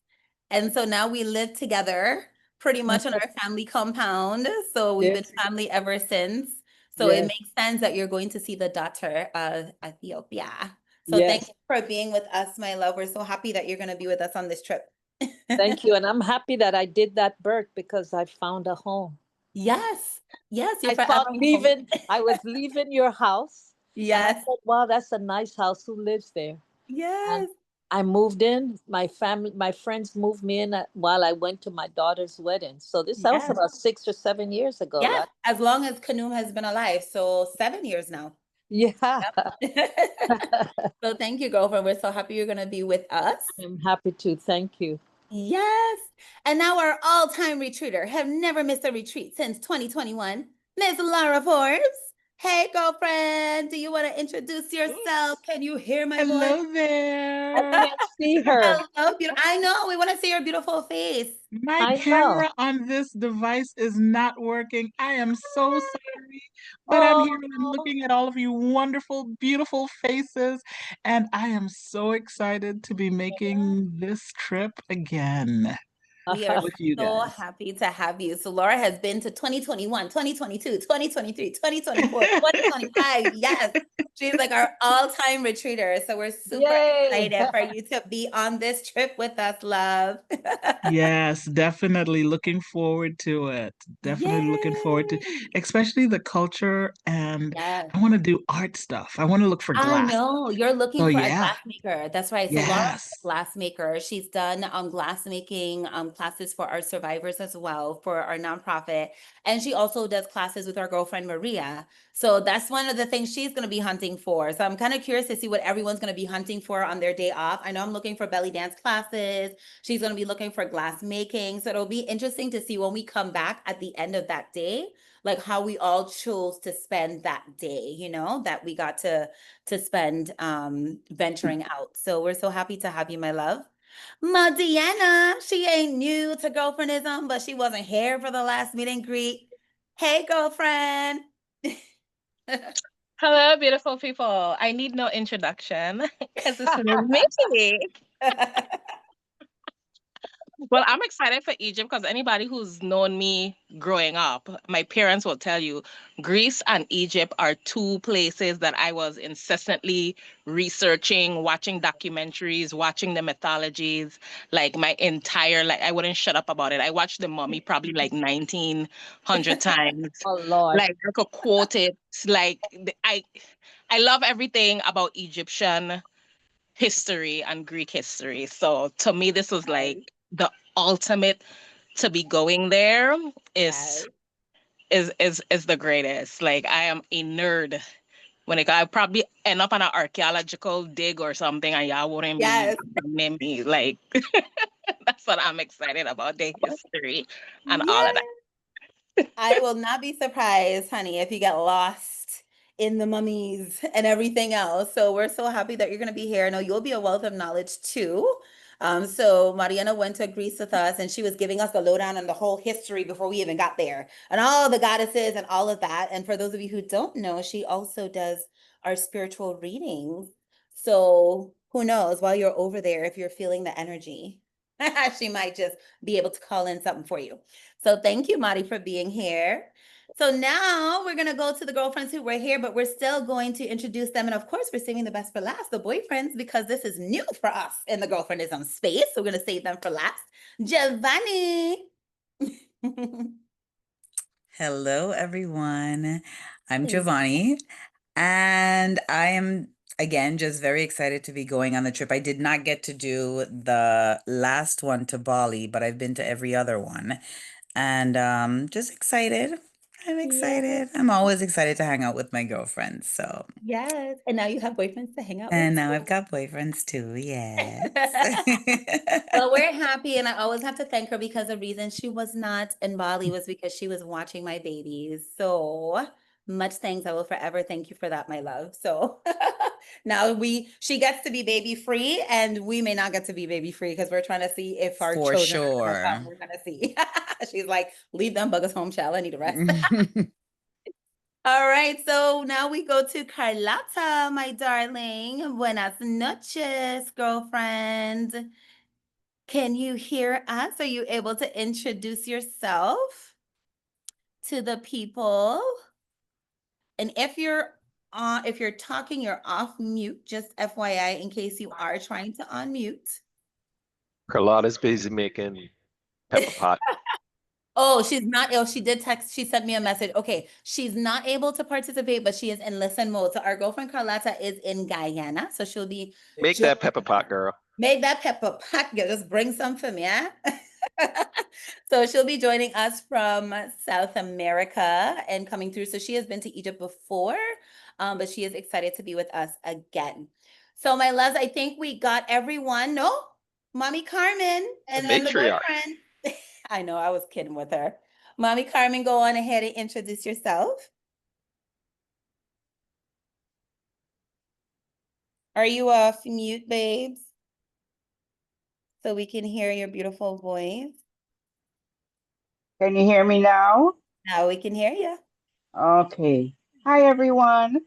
[SPEAKER 1] And so now we live together pretty much in our family compound. So we've been family ever since. So it makes sense that you're going to see the daughter of Ethiopia. So thank you for being with us, my love. We're so happy that you're going to be with us on this trip.
[SPEAKER 5] Thank you. And I'm happy that I did that birth because I found a home.
[SPEAKER 1] Yes. Yes, you're
[SPEAKER 5] I
[SPEAKER 1] forever
[SPEAKER 5] thought
[SPEAKER 1] home.
[SPEAKER 5] I was leaving your house. And I
[SPEAKER 1] Yes.
[SPEAKER 5] thought, wow, that's a nice house. Who lives there?
[SPEAKER 1] Yes.
[SPEAKER 5] And I moved in. My friends moved me in while I went to my daughter's wedding. So that was
[SPEAKER 1] Yes.
[SPEAKER 5] about 6 or 7 years ago,
[SPEAKER 1] Yeah.
[SPEAKER 5] right?
[SPEAKER 1] As long as Canoe has been alive. So 7 years now.
[SPEAKER 5] Yeah.
[SPEAKER 1] So thank you, girlfriend. We're so happy you're going to be with us.
[SPEAKER 5] I'm happy to. Thank you.
[SPEAKER 1] Yes. And now our all-time retreater have never missed a retreat since 2021, Miss Laura Forbes. Hey, girlfriend. Do you want to introduce yourself? Can you hear my voice?
[SPEAKER 8] Hello there.
[SPEAKER 5] I can't see her.
[SPEAKER 1] Hello, I know. We want to see your beautiful face.
[SPEAKER 8] My
[SPEAKER 5] I
[SPEAKER 8] camera
[SPEAKER 5] know.
[SPEAKER 8] on this device is not working. I am so sorry, but I'm here and I'm looking at all of you wonderful, beautiful faces, and I am so excited to be making this trip again
[SPEAKER 1] We are
[SPEAKER 8] with you
[SPEAKER 1] so
[SPEAKER 8] guys.
[SPEAKER 1] happy to have you. So Laura has been to 2021, 2022, 2023, 2024, 2025. Yes. She's like our all-time retreater. So we're super
[SPEAKER 5] Yay!
[SPEAKER 1] excited for you to be on this trip with us, love.
[SPEAKER 8] Yes, definitely looking forward to it. Definitely looking forward to,
[SPEAKER 1] Yay!
[SPEAKER 8] especially the culture. And
[SPEAKER 1] Yes.
[SPEAKER 8] I want to do art stuff. I want to look for
[SPEAKER 1] I
[SPEAKER 8] glass.
[SPEAKER 1] know you're looking
[SPEAKER 8] So
[SPEAKER 1] for a
[SPEAKER 8] yeah,
[SPEAKER 1] glassmaker. That's right. So Laura's
[SPEAKER 8] yes.
[SPEAKER 1] a glassmaker. She's done glass making classes for our survivors as well for our nonprofit. And she also does classes with our girlfriend Maria. So that's one of the things she's going to be hunting for. So I'm kind of curious to see what everyone's going to be hunting for on their day off. I know I'm looking for belly dance classes. She's going to be looking for glass making. So it'll be interesting to see when we come back at the end of that day, like how we all chose to spend that day, that we got to spend venturing out. So we're so happy to have you, my love. Madiana, she ain't new to girlfriendism, but she wasn't here for the last meet and greet. Hey, girlfriend.
[SPEAKER 9] Hello, beautiful people. I need no introduction because it's me. Well, I'm excited for Egypt because anybody who's known me growing up, my parents will tell you Greece and Egypt are two places that I was incessantly researching, watching documentaries, watching the mythologies, like my entire like I wouldn't shut up about it. I watched The Mummy probably like 1900 times.
[SPEAKER 5] Oh Lord.
[SPEAKER 9] Like I could quote it. I love everything about Egyptian history and Greek history. So to me, this was
[SPEAKER 1] Yes,
[SPEAKER 9] like the ultimate to be going there
[SPEAKER 1] yes,
[SPEAKER 9] is the greatest. Like I am a nerd when I probably end up on an archaeological dig or something and y'all wouldn't be
[SPEAKER 1] yes,
[SPEAKER 9] name me. Like that's what I'm excited about, the history and all of that.
[SPEAKER 1] yes. I will not be surprised, honey, if you get lost in the mummies and everything else. So we're so happy that you're going to be here. I know you'll be a wealth of knowledge too. So Mariana went to Greece with us and she was giving us the lowdown on the whole history before we even got there and all the goddesses and all of that. And for those of you who don't know, she also does our spiritual readings. So who knows, while you're over there, if you're feeling the energy, she might just be able to call in something for you. So thank you, Mari, for being here. So now we're going to go to the girlfriends who were here, but we're still going to introduce them. And of course, we're saving the best for last, the boyfriends, because this is new for us in the girlfriendism space. So we're going to save them for last. Giovanni.
[SPEAKER 4] Hello, everyone. I'm Giovanni, and I am again just very excited to be going on the trip. I did not get to do the last one to Bali, but I've been to every other one, and just excited. I'm
[SPEAKER 1] Yes,
[SPEAKER 4] excited. I'm always excited to hang out with my girlfriends. So,
[SPEAKER 1] yes. And now you have boyfriends to hang out with
[SPEAKER 4] and now
[SPEAKER 1] too.
[SPEAKER 4] I've got boyfriends too. Yes.
[SPEAKER 1] Well, we're happy, and I always have to thank her because the reason she was not in Bali was because she was watching my babies. So much thanks. I will forever thank you for that, my love. So now she gets to be baby free, and we may not get to be baby free because we're trying to see if our
[SPEAKER 4] For
[SPEAKER 1] children are gonna come.
[SPEAKER 4] sure.
[SPEAKER 1] We're gonna see. She's like, leave them buggers home, child. I need a rest. All right, so now we go to Carlotta, my darling. Buenas noches, girlfriend. Can you hear us? Are you able to introduce yourself to the people? And if you're talking, you're off mute, just FYI, in case you are trying to unmute.
[SPEAKER 3] Carlotta's busy making pepper pot.
[SPEAKER 1] Oh, she's not ill. She did text, she sent me a message. Okay, she's not able to participate, but she is in listen mode. So our girlfriend Carlotta is in Guyana, so she'll be
[SPEAKER 3] Make that pepper pot, girl.
[SPEAKER 1] make that pepper pot, girl. Just bring some for me, yeah? So she'll be joining us from South America and coming through. So she has been to Egypt before, but she is excited to be with us again. So my loves, I think we got everyone. No, Mommy Carmen,
[SPEAKER 3] The
[SPEAKER 1] and then the
[SPEAKER 3] matriarch.
[SPEAKER 1] boyfriend. I know, I was kidding with her. Mommy Carmen, go on ahead and introduce yourself. Are you off mute, babes? So we can hear your beautiful voice.
[SPEAKER 10] Can you hear me now?
[SPEAKER 1] Now we can hear you.
[SPEAKER 10] Okay. Hi, everyone.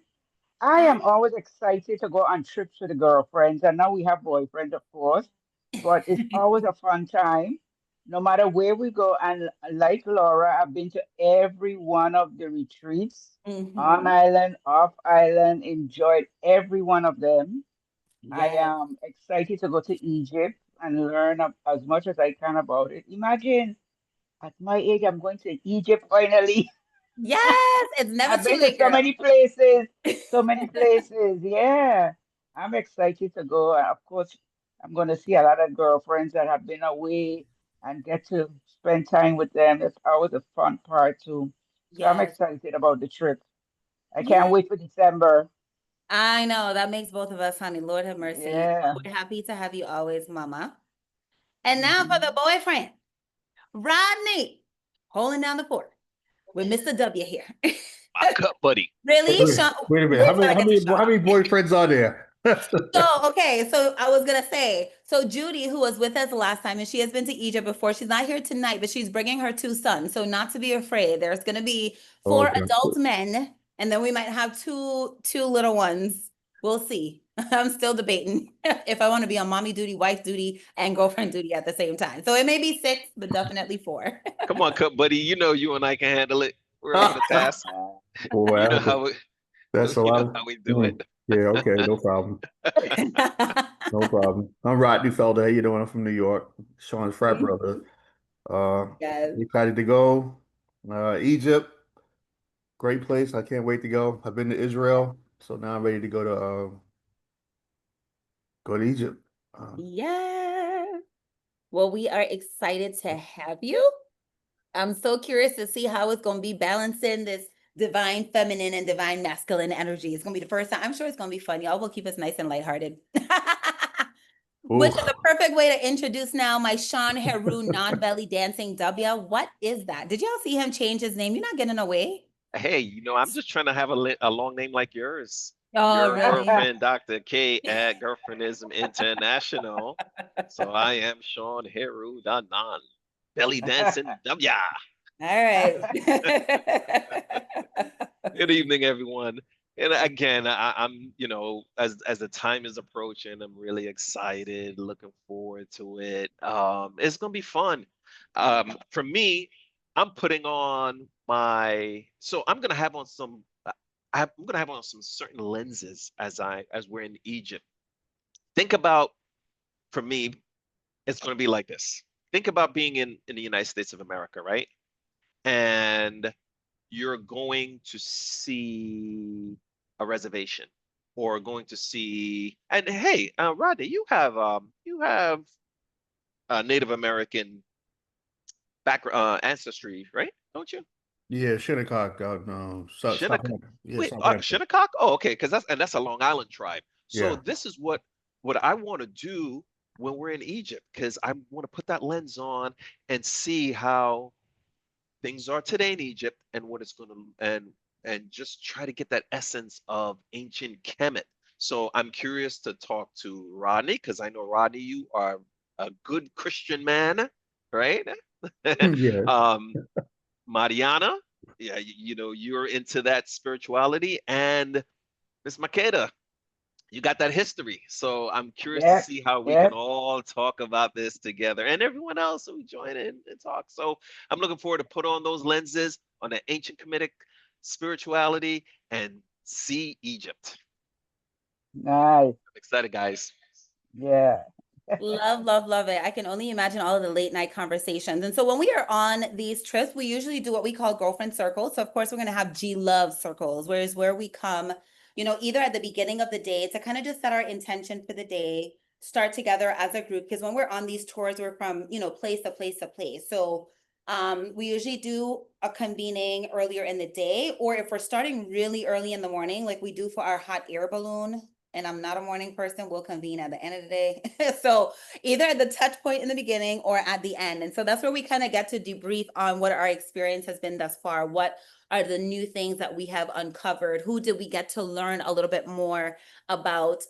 [SPEAKER 10] I
[SPEAKER 1] Hi.
[SPEAKER 10] am always excited to go on trips with the girlfriends. And now we have boyfriends, of course, but it's always a fun time. no matter where we go, and like Laura, I've been to every one of the retreats on
[SPEAKER 1] Mhm.
[SPEAKER 10] island, off island, enjoyed every one of them. I
[SPEAKER 1] Yes.
[SPEAKER 10] am excited to go to Egypt and learn as much as I can about it. Imagine at my age, I'm going to Egypt finally.
[SPEAKER 1] Yes, it's never
[SPEAKER 10] I've
[SPEAKER 1] too
[SPEAKER 10] been to
[SPEAKER 1] late,
[SPEAKER 10] so
[SPEAKER 1] girl.
[SPEAKER 10] many places, so many places. Yeah, I'm excited to go. And of course, I'm going to see a lot of girlfriends that have been away and get to spend time with them. That's always a fun part too. So I'm
[SPEAKER 1] Yes.
[SPEAKER 10] excited about the trip. I can't
[SPEAKER 1] Yeah.
[SPEAKER 10] wait for December.
[SPEAKER 1] I know that makes both of us, honey. Lord have mercy.
[SPEAKER 10] Yeah.
[SPEAKER 1] We're happy to have you always, mama. And now for the
[SPEAKER 10] Mhm.
[SPEAKER 1] boyfriend, Rodney, holding down the fort with Mr. W here.
[SPEAKER 3] My cup buddy.
[SPEAKER 1] Really?
[SPEAKER 2] Wait,
[SPEAKER 1] Sean,
[SPEAKER 2] wait a minute.
[SPEAKER 1] wait till I get to Sean.
[SPEAKER 2] How many boyfriends are there?
[SPEAKER 1] So, okay, so I was gonna say, so Judy, who was with us last time, and she has been to Egypt before, she's not here tonight, but she's bringing her two sons. So, not to be afraid, there's gonna be four
[SPEAKER 2] Okay.
[SPEAKER 1] adult men, and then we might have two little ones. We'll see. I'm still debating if I want to be on mommy duty, wife duty, and girlfriend duty at the same time. So it may be six, but definitely four.
[SPEAKER 3] Come on, cup buddy. You know you and I can handle it. We're up for the task. You know
[SPEAKER 2] Well,
[SPEAKER 3] how we,
[SPEAKER 2] that's a
[SPEAKER 3] you
[SPEAKER 2] lot
[SPEAKER 3] know
[SPEAKER 2] of.
[SPEAKER 3] how we do it.
[SPEAKER 2] Mm. Yeah, okay, no problem. No problem. I'm Rodney Felder. How you doing? I'm from New York. Sean's frat brother. Uh,
[SPEAKER 1] Yes.
[SPEAKER 2] Excited to go. Egypt, great place. I can't wait to go. I've been to Israel, so now I'm ready to go to Egypt. Uh,
[SPEAKER 1] Yes. Well, we are excited to have you. I'm so curious to see how it's going to be balancing this divine feminine and divine masculine energy. It's going to be the first time. I'm sure it's going to be fun. Y'all will keep us nice and lighthearted. Which is
[SPEAKER 2] ooh.
[SPEAKER 1] a perfect way to introduce now my Sean Heru non-belly dancing W. What is that? Did y'all see him change his name? You're not getting away.
[SPEAKER 3] Hey, I'm just trying to have a long name like yours.
[SPEAKER 1] Oh,
[SPEAKER 3] Your
[SPEAKER 1] really?
[SPEAKER 3] girlfriend, Dr. K at Girlfriendism International. So I am Sean Heru Danan. Belly dancing W.
[SPEAKER 1] All right.
[SPEAKER 3] Good evening, everyone. And again, I'm, as the time is approaching, I'm really excited, looking forward to it. It's gonna be fun. For me, I'm putting on so I'm gonna have on I'm gonna have on some certain lenses as we're in Egypt. Think about, for me, it's gonna be like this. Think about being in the United States of America, right? And you're going to see a reservation or going to see, and hey, Rodney, you have Native American ancestry, right? Don't you?
[SPEAKER 2] Yeah, Shinnecock, no, South
[SPEAKER 3] Shinnecock.
[SPEAKER 2] Hampton. Yeah,
[SPEAKER 3] Wait,
[SPEAKER 2] Southampton.
[SPEAKER 3] Shinnecock? Oh, okay, because that's a Long Island tribe. So
[SPEAKER 2] Yeah.
[SPEAKER 3] this is what I want to do when we're in Egypt, because I want to put that lens on and see how things are today in Egypt and what it's going to and just try to get that essence of ancient Kemet. So I'm curious to talk to Rodney because I know Rodney, you are a good Christian man, right?
[SPEAKER 2] Yes.
[SPEAKER 3] um, Mariana, yeah, you're into that spirituality, and Miss Makeda, you got that history. So I'm curious to
[SPEAKER 10] Yep.
[SPEAKER 3] see how we can
[SPEAKER 10] Yep.
[SPEAKER 3] all talk about this together and everyone else who join in and talk. So I'm looking forward to put on those lenses on the ancient Kemetic spirituality and see Egypt.
[SPEAKER 10] Nice.
[SPEAKER 3] I'm excited, guys.
[SPEAKER 10] Yeah.
[SPEAKER 1] Love, love, love it. I can only imagine all of the late night conversations. And so when we are on these trips, we usually do what we call girlfriend circles. So of course we're going to have G love circles, where we come, either at the beginning of the day to kind of just set our intention for the day, start together as a group. Because when we're on these tours, we're from, place to place to place. So we usually do a convening earlier in the day, or if we're starting really early in the morning, like we do for our hot air balloon, and I'm not a morning person, we'll convene at the end of the day. So either at the touch point in the beginning or at the end. And so that's where we kind of get to debrief on what our experience has been thus far. What are the new things that we have uncovered? Who did we get to learn a little bit more about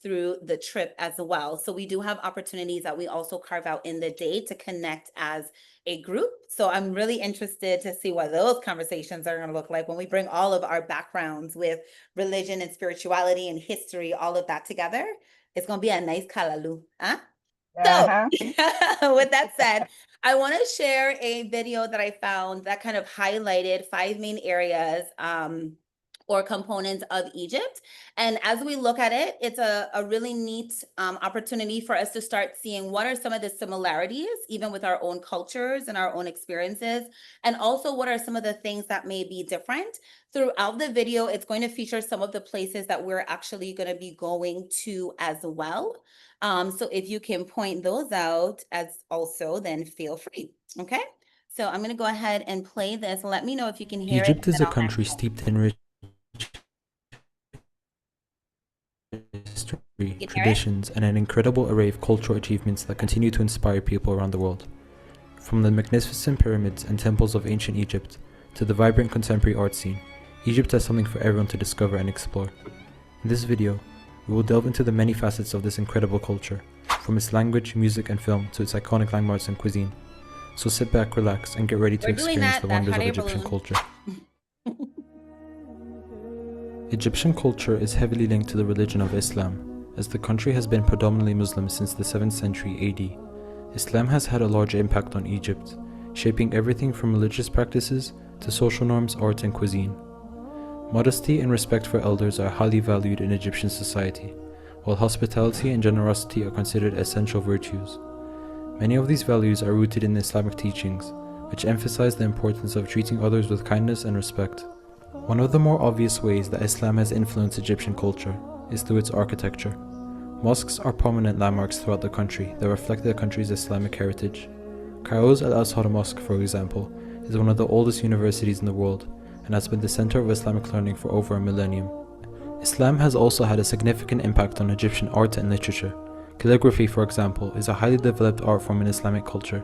[SPEAKER 1] through the trip as well? So we do have opportunities that we also carve out in the day to connect as a group. So I'm really interested to see what those conversations are going to look like when we bring all of our backgrounds with religion and spirituality and history, all of that together. It's going to be a nice kalalu, huh? So
[SPEAKER 10] Uh-huh.
[SPEAKER 1] with that said, I want to share a video that I found that kind of highlighted 5 main areas or components of Egypt. And as we look at it, it's a really neat opportunity for us to start seeing what are some of the similarities, even with our own cultures and our own experiences, and also what are some of the things that may be different. Throughout the video, it's going to feature some of the places that we're actually going to be going to as well. So if you can point those out as also, then feel free. Okay. So I'm going to go ahead and play this. Let me know if you can hear it.
[SPEAKER 11] Egypt
[SPEAKER 1] And
[SPEAKER 11] is
[SPEAKER 1] then
[SPEAKER 11] a
[SPEAKER 1] I'll
[SPEAKER 11] country
[SPEAKER 1] answer.
[SPEAKER 11] steeped in rich history,
[SPEAKER 1] You can hear it?
[SPEAKER 11] traditions, and an incredible array of cultural achievements that continue to inspire people around the world. From the magnificent pyramids and temples of ancient Egypt to the vibrant contemporary art scene, Egypt has something for everyone to discover and explore. In this video, we will delve into the many facets of this incredible culture, from its language, music, and film to its iconic landmarks and cuisine. So sit back, relax, and get ready to
[SPEAKER 1] We're doing
[SPEAKER 11] experience the
[SPEAKER 1] that
[SPEAKER 11] wonders
[SPEAKER 1] hot
[SPEAKER 11] of
[SPEAKER 1] air
[SPEAKER 11] Egyptian
[SPEAKER 1] balloon.
[SPEAKER 11] culture. Egyptian culture is heavily linked to the religion of Islam, as the country has been predominantly Muslim since the 7th century AD. Islam has had a large impact on Egypt, shaping everything from religious practices to social norms, art, and cuisine. Modesty and respect for elders are highly valued in Egyptian society, while hospitality and generosity are considered essential virtues. Many of these values are rooted in Islamic teachings, which emphasize the importance of treating others with kindness and respect. One of the more obvious ways that Islam has influenced Egyptian culture is through its architecture. Mosques are prominent landmarks throughout the country that reflect the country's Islamic heritage. Cairo's Al-Azhar Mosque, for example, is one of the oldest universities in the world and has been the center of Islamic learning for over a millennium. Islam has also had a significant impact on Egyptian art and literature. Calligraphy, for example, is a highly developed art form in Islamic culture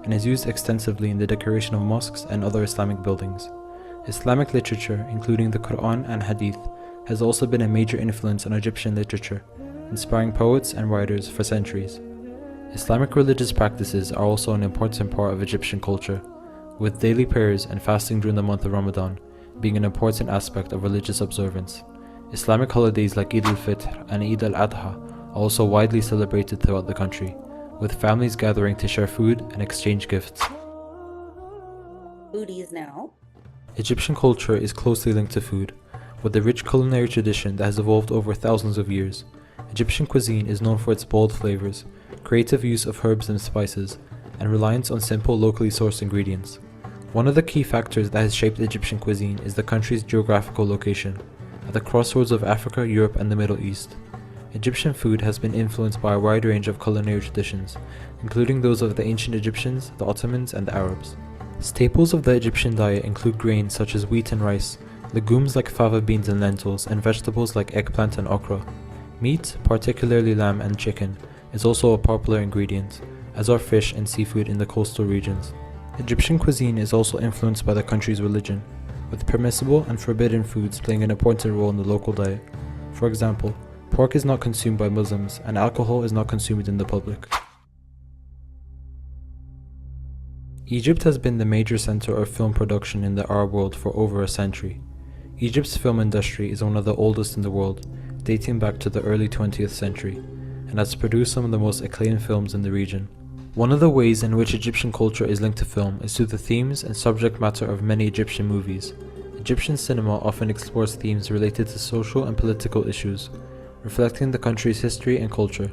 [SPEAKER 11] and is used extensively in the decoration of mosques and other Islamic buildings. Islamic literature, including the Quran and Hadith, has also been a major influence on Egyptian literature, inspiring poets and writers for centuries. Islamic religious practices are also an important part of Egyptian culture, with daily prayers and fasting during the month of Ramadan being an important aspect of religious observance. Islamic holidays like Eid al-Fitr and Eid al-Adha are also widely celebrated throughout the country, with families gathering to share food and exchange gifts.
[SPEAKER 1] Foodies now.
[SPEAKER 11] Egyptian culture is closely linked to food, with a rich culinary tradition that has evolved over thousands of years. Egyptian cuisine is known for its bold flavors, creative use of herbs and spices, and reliance on simple, locally sourced ingredients. One of the key factors that has shaped Egyptian cuisine is the country's geographical location, at the crossroads of Africa, Europe, and the Middle East. Egyptian food has been influenced by a wide range of culinary traditions, including those of the ancient Egyptians, the Ottomans, and the Arabs. Staples of the Egyptian diet include grains such as wheat and rice, legumes like fava beans and lentils, and vegetables like eggplant and okra. Meat, particularly lamb and chicken, is also a popular ingredient, as are fish and seafood in the coastal regions. Egyptian cuisine is also influenced by the country's religion, with permissible and forbidden foods playing an important role in the local diet. For example, pork is not consumed by Muslims and alcohol is not consumed in the public. Egypt has been the major center of film production in the Arab world for over a century. Egypt's film industry is one of the oldest in the world, dating back to the early 20th century, and has produced some of the most acclaimed films in the region. One of the ways in which Egyptian culture is linked to film is through the themes and subject matter of many Egyptian movies. Egyptian cinema often explores themes related to social and political issues, reflecting the country's history and culture.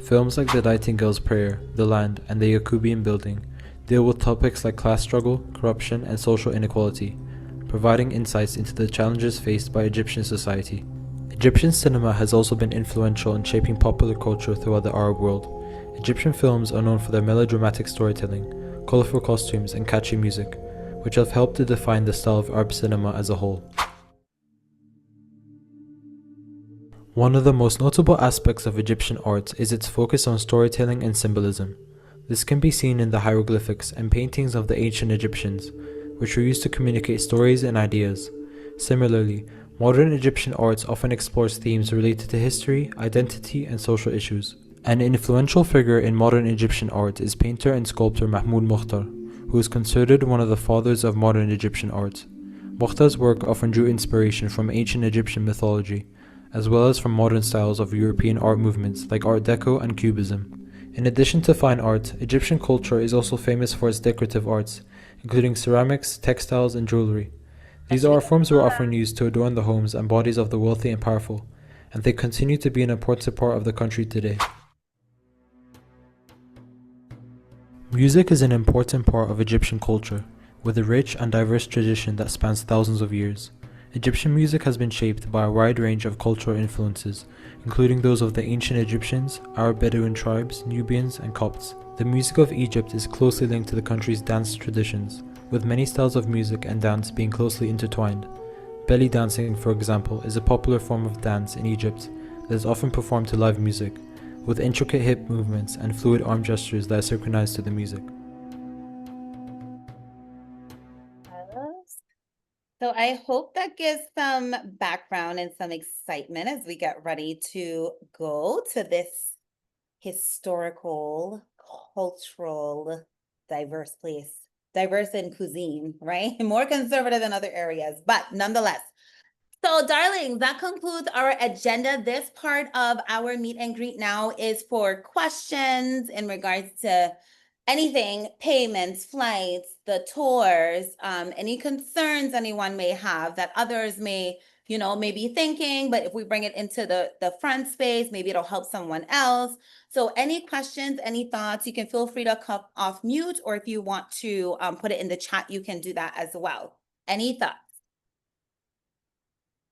[SPEAKER 11] Films like The Nightingale's Prayer, The Land, and The Yacubian Building deal with topics like class struggle, corruption, and social inequality, providing insights into the challenges faced by Egyptian society. Egyptian cinema has also been influential in shaping popular culture throughout the Arab world. Egyptian films are known for their melodramatic storytelling, colorful costumes, and catchy music, which have helped to define the style of Arab cinema as a whole. One of the most notable aspects of Egyptian art is its focus on storytelling and symbolism. This can be seen in the hieroglyphics and paintings of the ancient Egyptians, which were used to communicate stories and ideas. Similarly, modern Egyptian art often explores themes related to history, identity, and social issues. An influential figure in modern Egyptian art is painter and sculptor Mahmoud Mokhtar, who is considered one of the fathers of modern Egyptian art. Mokhtar's work often drew inspiration from ancient Egyptian mythology, as well as from modern styles of European art movements like Art Deco and Cubism. In addition to fine art, Egyptian culture is also famous for its decorative arts, including ceramics, textiles, and jewelry. These art forms were often used to adorn the homes and bodies of the wealthy and powerful, and they continue to be an important part of the country today. Music is an important part of Egyptian culture, with a rich and diverse tradition that spans thousands of years. Egyptian music has been shaped by a wide range of cultural influences, including those of the ancient Egyptians, Arab Bedouin tribes, Nubians, and Copts. The music of Egypt is closely linked to the country's dance traditions, with many styles of music and dance being closely intertwined. Belly dancing, for example, is a popular form of dance in Egypt that is often performed to live music, with intricate hip movements and fluid arm gestures that are synchronized to the music.
[SPEAKER 1] So I hope that gives some background and some excitement as we get ready to go to this historical, cultural, diverse place, diverse in cuisine, right? More conservative than other areas, but nonetheless. So, darlings, that concludes our agenda. This part of our meet and greet now is for questions in regards to anything, payments, flights, the tours, any concerns anyone may have that others may be thinking, but if we bring it into the front space, maybe it'll help someone else. So any questions, any thoughts, you can feel free to come off mute, or if you want to put it in the chat, you can do that as well. Any thoughts?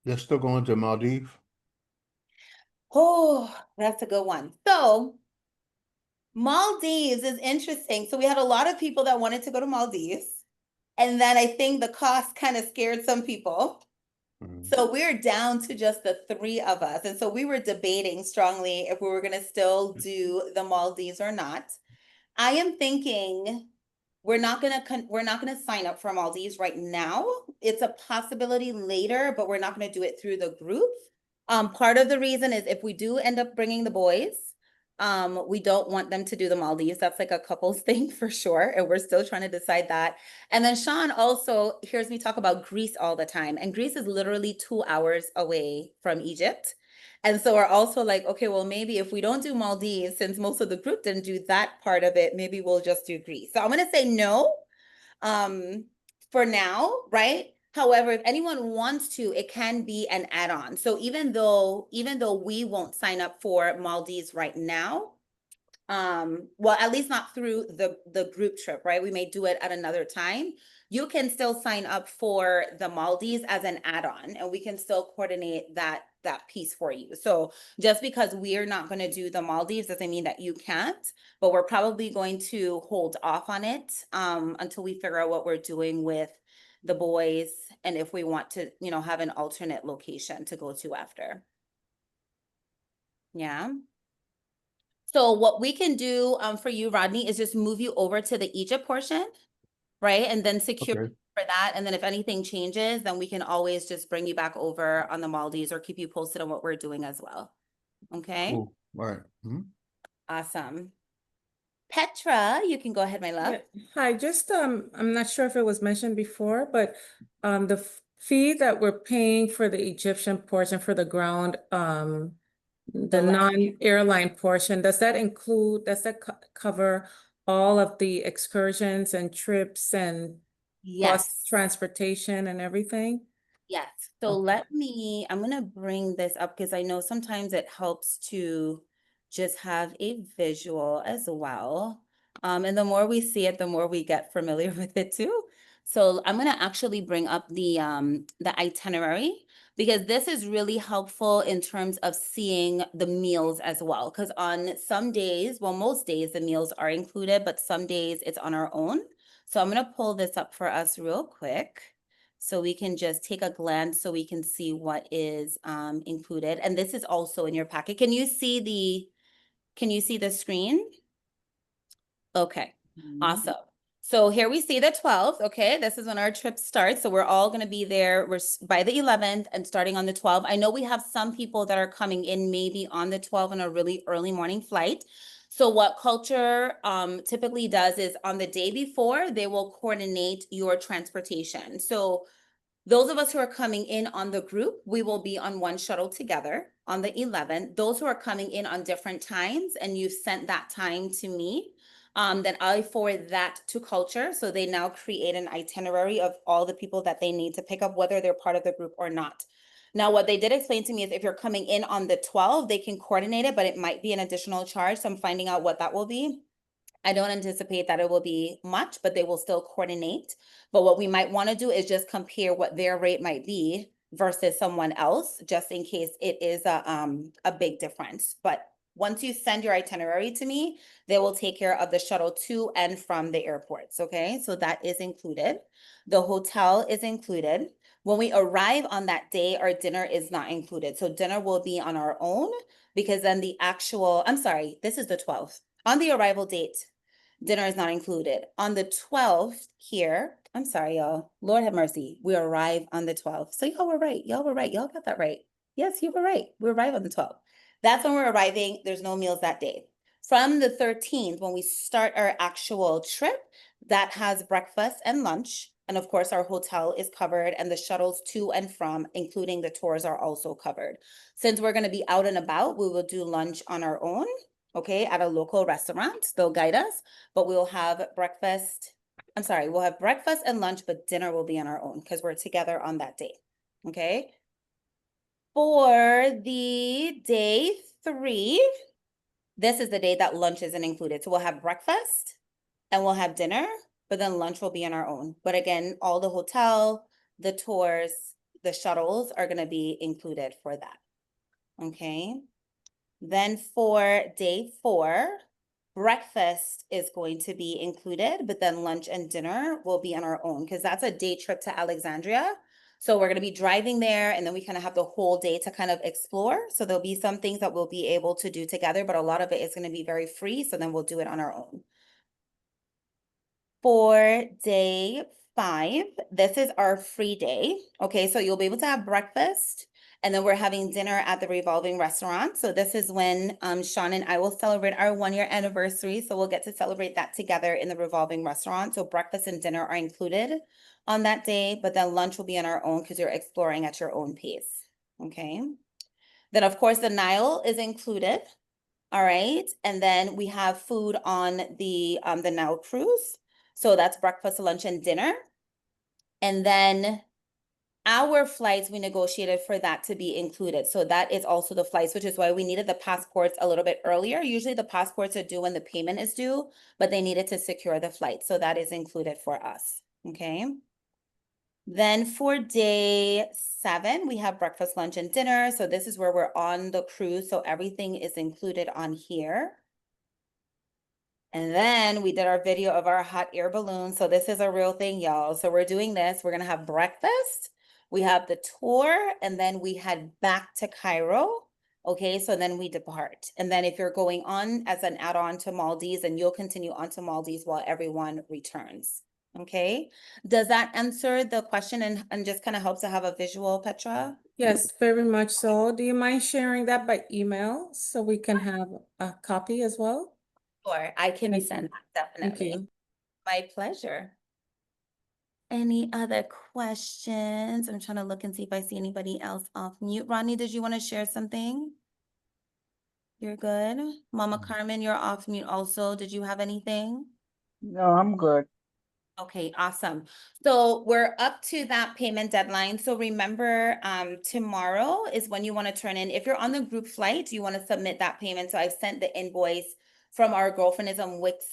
[SPEAKER 2] They're still going to Maldives?
[SPEAKER 1] Oh, that's a good one. So Maldives is interesting. So we had a lot of people that wanted to go to Maldives. And then I think the cost kind of scared some people. So we're down to just the three of us. And so we were debating strongly if we were going to still do the Maldives or not. I am thinking we're not gonna sign up for Maldives right now. It's a possibility later, but we're not gonna do it through the group. Part of the reason is if we do end up bringing the boys, we don't want them to do the Maldives. That's like a couples thing for sure, and we're still trying to decide that. And then Sean also hears me talk about Greece all the time, and Greece is literally 2 hours away from Egypt. And so we're also like, okay, well, maybe if we don't do Maldives, since most of the group didn't do that part of it, maybe we'll just do Greece. So I'm gonna say no, for now, right? However, if anyone wants to, it can be an add-on. So even though we won't sign up for Maldives right now, well, at least not through the group trip, right? We may do it at another time. You can still sign up for the Maldives as an add-on, and we can still coordinate that piece for you. So just because we're not going to do the Maldives doesn't mean that you can't, but we're probably going to hold off on it until we figure out what we're doing with the boys and if we want to, have an alternate location to go to after. Yeah. So what we can do for you, Rodney, is just move you over to the Egypt portion, right? And then secure
[SPEAKER 2] Okay.
[SPEAKER 1] for that. And then if anything changes, then we can always just bring you back over on the Maldives or keep you posted on what we're doing as well. Okay.
[SPEAKER 2] Cool. All right.
[SPEAKER 1] Awesome. Petra, you can go ahead, my love.
[SPEAKER 6] Yeah. Hi, just I'm not sure if it was mentioned before, but the fee that we're paying for the Egyptian portion for the ground, the non-airline portion, does that cover all of the excursions and trips and cost
[SPEAKER 1] Yes.
[SPEAKER 6] transportation and everything?
[SPEAKER 1] Yes. So I'm going to bring this up because I know sometimes it helps to just have a visual as well. And the more we see it, the more we get familiar with it too. So I'm going to actually bring up the itinerary because this is really helpful in terms of seeing the meals as well. Because on some days, well, most days the meals are included, but some days it's on our own. So I'm going to pull this up for us real quick, so we can just take a glance so we can see what is included. And this is also in your packet. Can you see the screen? Okay, awesome. So here we see the 12th. Okay, this is when our trip starts. So we're all going to be there. We're by the 11th and starting on the 12th. I know we have some people that are coming in maybe on the 12th on a really early morning flight. So what culture typically does is on the day before, they will coordinate your transportation. So Those of us who are coming in on the group, we will be on one shuttle together on the 11th. Those who are coming in on different times and you've sent that time to me, then I forward that to culture. So they now create an itinerary of all the people that they need to pick up, whether they're part of the group or not. Now, what they did explain to me is if you're coming in on the 12th, they can coordinate it, but it might be an additional charge. So I'm finding out what that will be. I don't anticipate that it will be much, but they will still coordinate. But what we might want to do is just compare what their rate might be versus someone else, just in case it is a big difference. But once you send your itinerary to me, they will take care of the shuttle to and from the airports. Okay, so that is included. The hotel is included. When we arrive on that day, our dinner is not included. So dinner will be on our own because then the actual, I'm sorry, this is the 12th. On the arrival date, dinner is not included. On the 12th here, I'm sorry, y'all. Lord have mercy. We arrive on the 12th. So y'all were right. Y'all were right. Y'all got that right. Yes, you were right. We arrive on the 12th. That's when we're arriving. There's no meals that day. From the 13th, when we start our actual trip, that has breakfast and lunch. And of course, our hotel is covered and the shuttles to and from, including the tours, are also covered. Since we're going to be out and about, we will do lunch on our own, okay, at a local restaurant. They'll guide us, but we'll have breakfast. I'm sorry, we'll have breakfast and lunch, but dinner will be on our own because we're together on that day, okay? For the day 3, this is the day that lunch isn't included. So we'll have breakfast and we'll have dinner, but then lunch will be on our own. But again, all the hotel, the tours, the shuttles are going to be included for that, okay? Then for day 4, breakfast is going to be included, but then lunch and dinner will be on our own because that's a day trip to Alexandria. So we're going to be driving there and then we kind of have the whole day to kind of explore. So there'll be some things that we'll be able to do together, but a lot of it is going to be very free. So then we'll do it on our own. For day 5, this is our free day. Okay, so you'll be able to have breakfast and then we're having dinner at the revolving restaurant. So this is when Sean and I will celebrate our 1-year anniversary. So we'll get to celebrate that together in the revolving restaurant. So breakfast and dinner are included on that day, but then lunch will be on our own because you're exploring at your own pace. Okay. Then of course the Nile is included. All right. And then we have food on the Nile cruise. So that's breakfast, lunch, and dinner. And then our flights, we negotiated for that to be included. So that is also the flights, which is why we needed the passports a little bit earlier. Usually the passports are due when the payment is due, but they needed to secure the flight. So that is included for us. Okay. Then for day 7, we have breakfast, lunch, and dinner. So this is where we're on the cruise. So everything is included on here. And then we did our video of our hot air balloon. So this is a real thing, y'all. So we're doing this. We're going to have breakfast. We have the tour, and then we head back to Cairo. Okay, so then we depart. And then if you're going on as an add-on to Maldives, and you'll continue on to Maldives while everyone returns. Okay, does that answer the question and just kind of helps to have a visual, Petra?
[SPEAKER 6] Yes, very much so. Do you mind sharing that by email so we can have a copy as well?
[SPEAKER 1] Sure, I can
[SPEAKER 6] Thank
[SPEAKER 1] resend
[SPEAKER 6] you.
[SPEAKER 1] that,
[SPEAKER 6] Thank
[SPEAKER 1] definitely.
[SPEAKER 6] you.
[SPEAKER 1] My pleasure. Any other questions? I'm trying to look and see if I see anybody else off mute. Rodney, did you want to share something? You're good. Mama Carmen, you're off mute also. Did you have anything?
[SPEAKER 10] No, I'm good.
[SPEAKER 1] Okay, awesome. So we're up to that payment deadline. So remember, tomorrow is when you want to turn in. If you're on the group flight, you want to submit that payment. So I've sent the invoice from our Girlfriendism Wix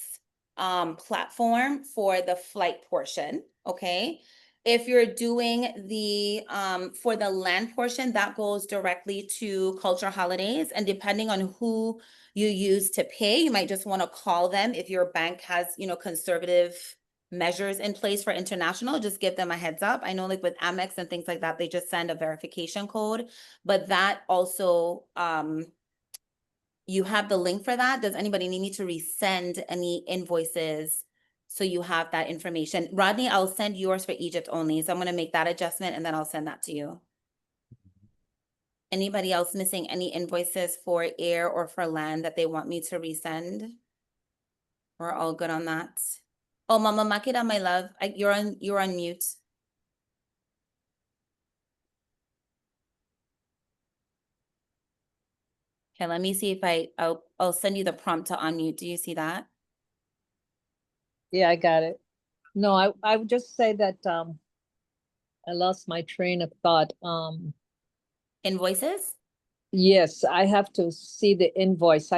[SPEAKER 1] platform for the flight portion. Okay. If you're doing the for the land portion, that goes directly to Culture Holidays, and depending on who you use to pay, you might just want to call them if your bank has, conservative measures in place for international. Just give them a heads up. I know like with Amex and things like that, they just send a verification code, but that also you have the link for that. Does anybody need me to resend any invoices so you have that information? Rodney, I'll send yours for Egypt only. So I'm going to make that adjustment and then I'll send that to you. Anybody else missing any invoices for air or for land that they want me to resend? We're all good on that. Oh, Mama Makeda, my love, you're on mute. Okay, let me see if I'll send you the prompt to unmute. Do you see that?
[SPEAKER 5] Yeah, I got it. No, I would just say that I lost my train of thought.
[SPEAKER 1] Invoices?
[SPEAKER 5] Yes, I have to see the invoice.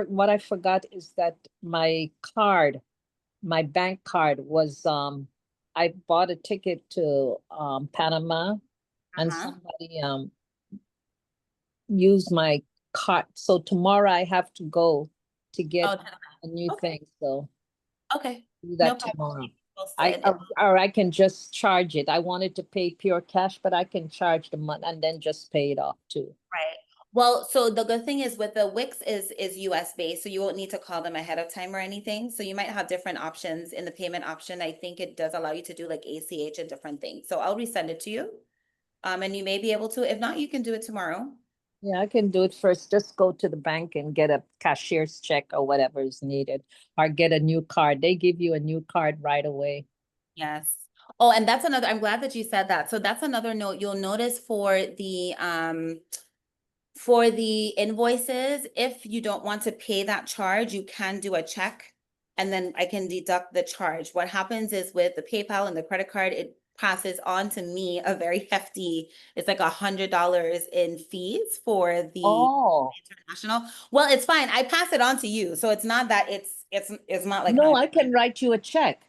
[SPEAKER 5] What I forgot is that my card, my bank card was I bought a ticket to Panama and somebody used my card. So tomorrow I have to go to get
[SPEAKER 1] Oh,
[SPEAKER 5] a new
[SPEAKER 1] okay.
[SPEAKER 5] thing. So
[SPEAKER 1] Okay.
[SPEAKER 5] do
[SPEAKER 1] No
[SPEAKER 5] that
[SPEAKER 1] problem.
[SPEAKER 5] tomorrow.
[SPEAKER 1] Posted.
[SPEAKER 5] Or I can just charge it. I wanted to pay pure cash, but I can charge the month and then just pay it off too.
[SPEAKER 1] Right. Well, so the good thing is with the Wix is US based, so you won't need to call them ahead of time or anything. So you might have different options in the payment option. I think it does allow you to do like ACH and different things. So I'll resend it to you. And you may be able to. If not, you can do it tomorrow.
[SPEAKER 5] Yeah, I can do it first. Just go to the bank and get a cashier's check or whatever is needed, or get a new card. They give you a new card right away.
[SPEAKER 1] Yes. Oh, and that's another, I'm glad that you said that. So that's another note you'll notice for the invoices, if you don't want to pay that charge, you can do a check and then I can deduct the charge. What happens is with the PayPal and the credit card, it passes on to me a very hefty, it's like $100 in fees for the international. Well, it's fine. I pass it on to you. So it's not that it's not like
[SPEAKER 5] No, I can write you a check.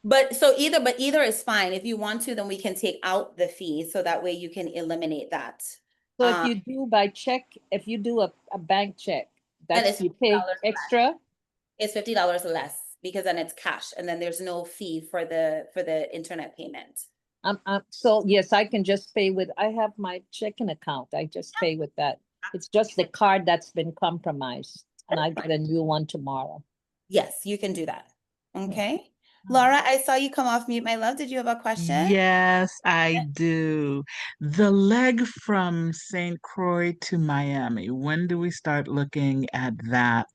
[SPEAKER 1] But either is fine. If you want to, then we can take out the fee so that way you can eliminate that.
[SPEAKER 5] So if you do by check, if you do a bank check,
[SPEAKER 1] Then
[SPEAKER 5] that's
[SPEAKER 1] it's
[SPEAKER 5] you
[SPEAKER 1] $50
[SPEAKER 5] pay
[SPEAKER 1] less.
[SPEAKER 5] extra.
[SPEAKER 1] It's $50 less because then it's cash and then there's no fee for the internet payment.
[SPEAKER 5] So yes, I can just pay with, I have my checking account. I just pay with that. It's just the card that's been compromised and I get a new one tomorrow.
[SPEAKER 1] Yes, you can do that. Okay. Laura, I saw you come off mute, my love. Did you have a question?
[SPEAKER 8] Yes, I do. The leg from St. Croix to Miami, when do we start looking at that?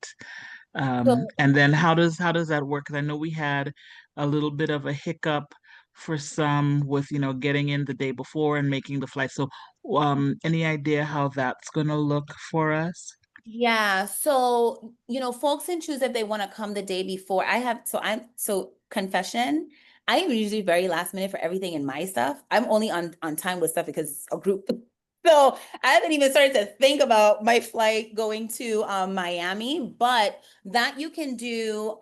[SPEAKER 8] And then how does that work? Because I know we had a little bit of a hiccup for some with, getting in the day before and making the flight. So, any idea how that's gonna look for us?
[SPEAKER 1] Yeah, so folks can choose if they want to come the day before. So confession, I am usually very last minute for everything in my stuff. I'm only on time with stuff because it's a group. So I haven't even started to think about my flight going to Miami, but that you can do,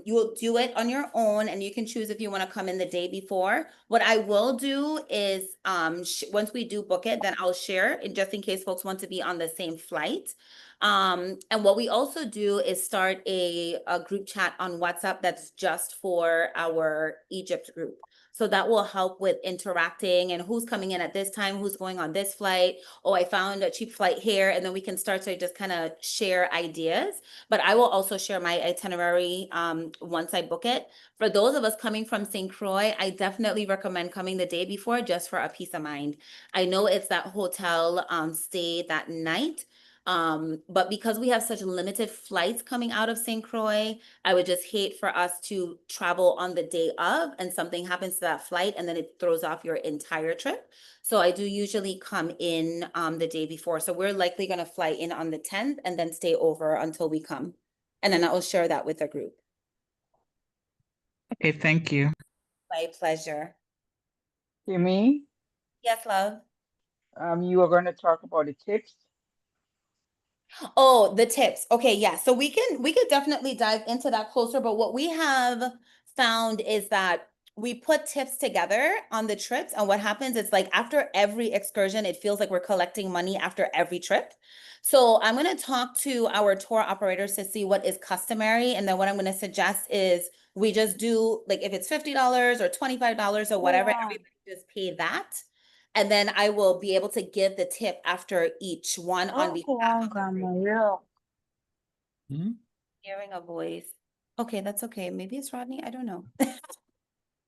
[SPEAKER 1] you will do it on your own and you can choose if you want to come in the day before. What I will do is once we do book it, then I'll share it just in case folks want to be on the same flight. And what we also do is start a group chat on WhatsApp that's just for our Egypt group. So that will help with interacting and who's coming in at this time, who's going on this flight. Oh, I found a cheap flight here. And then we can start to just kind of share ideas. But I will also share my itinerary once I book it. For those of us coming from St. Croix, I definitely recommend coming the day before just for a peace of mind. I know it's that hotel stay that night. But because we have such limited flights coming out of St. Croix, I would just hate for us to travel on the day of and something happens to that flight and then it throws off your entire trip. So I do usually come in the day before. So we're likely going to fly in on the 10th and then stay over until we come. And then I'll share that with the group.
[SPEAKER 8] Okay, thank you.
[SPEAKER 1] My pleasure.
[SPEAKER 10] Kimmy,
[SPEAKER 1] Yes, love.
[SPEAKER 10] you are going to talk about the tips.
[SPEAKER 1] Oh, the tips. Okay, yeah. So we could definitely dive into that closer, but what we have found is that we put tips together on the trips and what happens is like after every excursion, it feels like we're collecting money after every trip. So I'm going to talk to our tour operators to see what is customary and then what I'm going to suggest is we just do like if it's $50 or $25 or whatever, everybody just pay that. And then I will be able to give the tip after each one on behalf of the group. Hearing a voice. Okay, that's okay. Maybe it's Rodney. I don't know.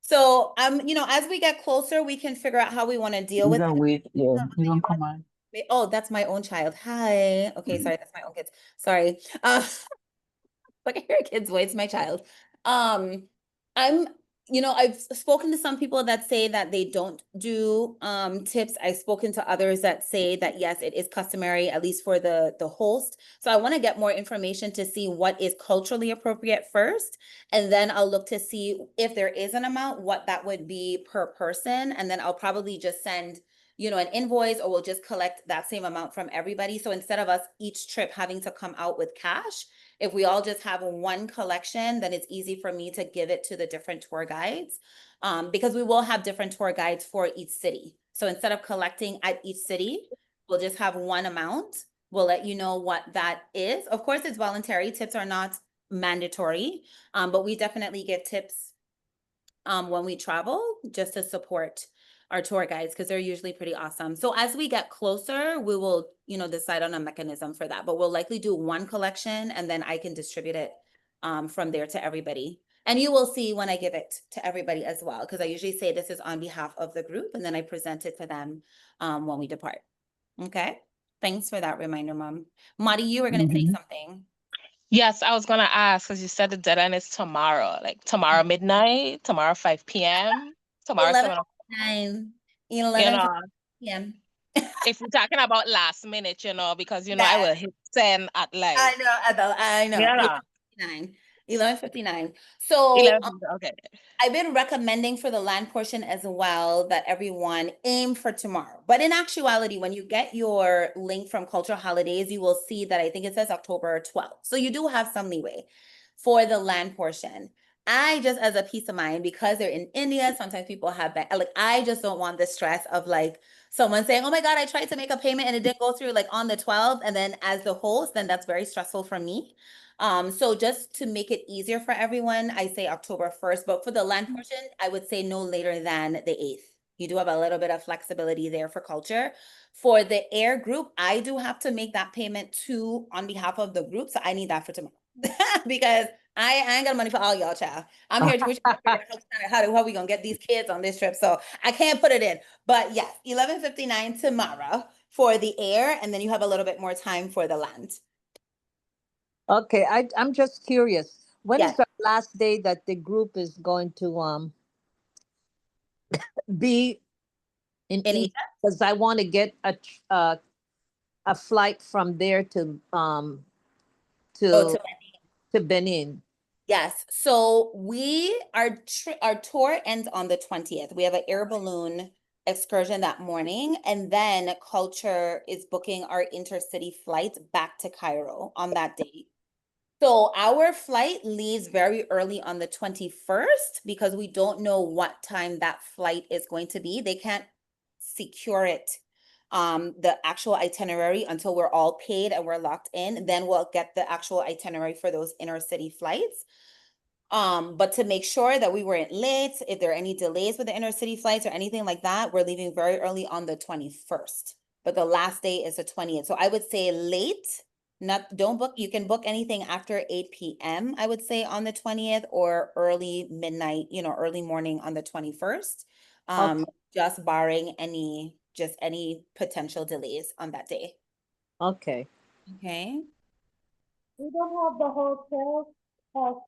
[SPEAKER 1] So as we get closer, we can figure out how we want to deal
[SPEAKER 10] You
[SPEAKER 1] with
[SPEAKER 10] can
[SPEAKER 1] it.
[SPEAKER 10] wait. Yeah, you don't come on.
[SPEAKER 1] Oh, that's my own child. Hi. Okay, sorry, that's my own kids. Sorry. Like I hear a kid's voice, my child. I'm, you know, I've spoken to some people that say that they don't do tips. I've spoken to others that say that yes, it is customary, at least for the host. So I want to get more information to see what is culturally appropriate first, and then I'll look to see if there is an amount, what that would be per person, and then I'll probably just send, you know, an invoice, or we'll just collect that same amount from everybody. So instead of us each trip having to come out with cash, if we all just have one collection, then it's easy for me to give it to the different tour guides, because we will have different tour guides for each city. So instead of collecting at each city, we'll just have one amount. We'll let you know what that is. Of course, it's voluntary. Tips are not mandatory, but we definitely give tips when we travel, just to support our tour guides, because they're usually pretty awesome. So as we get closer, we will, you know, decide on a mechanism for that, but we'll likely do one collection and then I can distribute it from there to everybody. And you will see when I give it to everybody as well, because I usually say this is on behalf of the group, and then I present it to them when we depart. Okay. Thanks for that reminder, Mom. Madi, you were going to say something.
[SPEAKER 9] Yes, I was gonna ask, because you said the deadline is tomorrow, like tomorrow midnight, tomorrow 5 p.m., tomorrow 7 o'clock.
[SPEAKER 1] 11:59,
[SPEAKER 9] You
[SPEAKER 1] 11
[SPEAKER 9] know,
[SPEAKER 1] p.m.
[SPEAKER 9] if we're talking about last minute, you know, because you know I
[SPEAKER 1] Yes.
[SPEAKER 9] will hit send at like
[SPEAKER 1] I know.
[SPEAKER 9] yeah
[SPEAKER 1] 11:59. 11:59. So
[SPEAKER 9] 11. Okay.
[SPEAKER 1] I've been recommending for the land portion as well that everyone aim for tomorrow. But in actuality, when you get your link from Cultural Holidays, you will see that I think it says October 12th. So you do have some leeway for the land portion. I just, as a peace of mind, because they're in India, sometimes people have like, I just don't want the stress of like someone saying, oh my God, I tried to make a payment and it didn't go through like on the 12th. And then as the host, then that's very stressful for me. So just to make it easier for everyone, I say October 1st, but for the land portion, I would say no later than the 8th. You do have a little bit of flexibility there for culture. For the air group, I do have to make that payment too on behalf of the group. So I need that for tomorrow because I ain't got money for all y'all, child. I'm here to figure out how we gonna get these kids on this trip. So I can't put it in. But yes, 11:59 tomorrow for the air, and then you have a little bit more time for the land.
[SPEAKER 5] Okay, I'm just curious. When is
[SPEAKER 1] Yes.
[SPEAKER 5] the last day that the group is going to be in
[SPEAKER 1] In
[SPEAKER 5] Egypt? Because I want to get a flight from there to
[SPEAKER 1] Oh, to
[SPEAKER 5] Benin.
[SPEAKER 1] yes. So our tour ends on the 20th. We have an air balloon excursion that morning, and then Culture is booking our intercity flight back to Cairo on that day. So our flight leaves very early on the 21st because we don't know what time that flight is going to be. They can't secure it, the actual itinerary until we're all paid and we're locked in. Then we'll get the actual itinerary for those inner city flights. But to make sure that we weren't late, if there are any delays with the inner city flights or anything like that, we're leaving very early on the 21st. But the last day is the 20th. So I would say late, don't book. You can book anything after 8 p.m., I would say on the 20th, or early midnight, early morning on the 21st. Just barring any potential delays on that day.
[SPEAKER 5] Okay.
[SPEAKER 1] Okay.
[SPEAKER 7] We don't have the hotel.
[SPEAKER 1] Oh,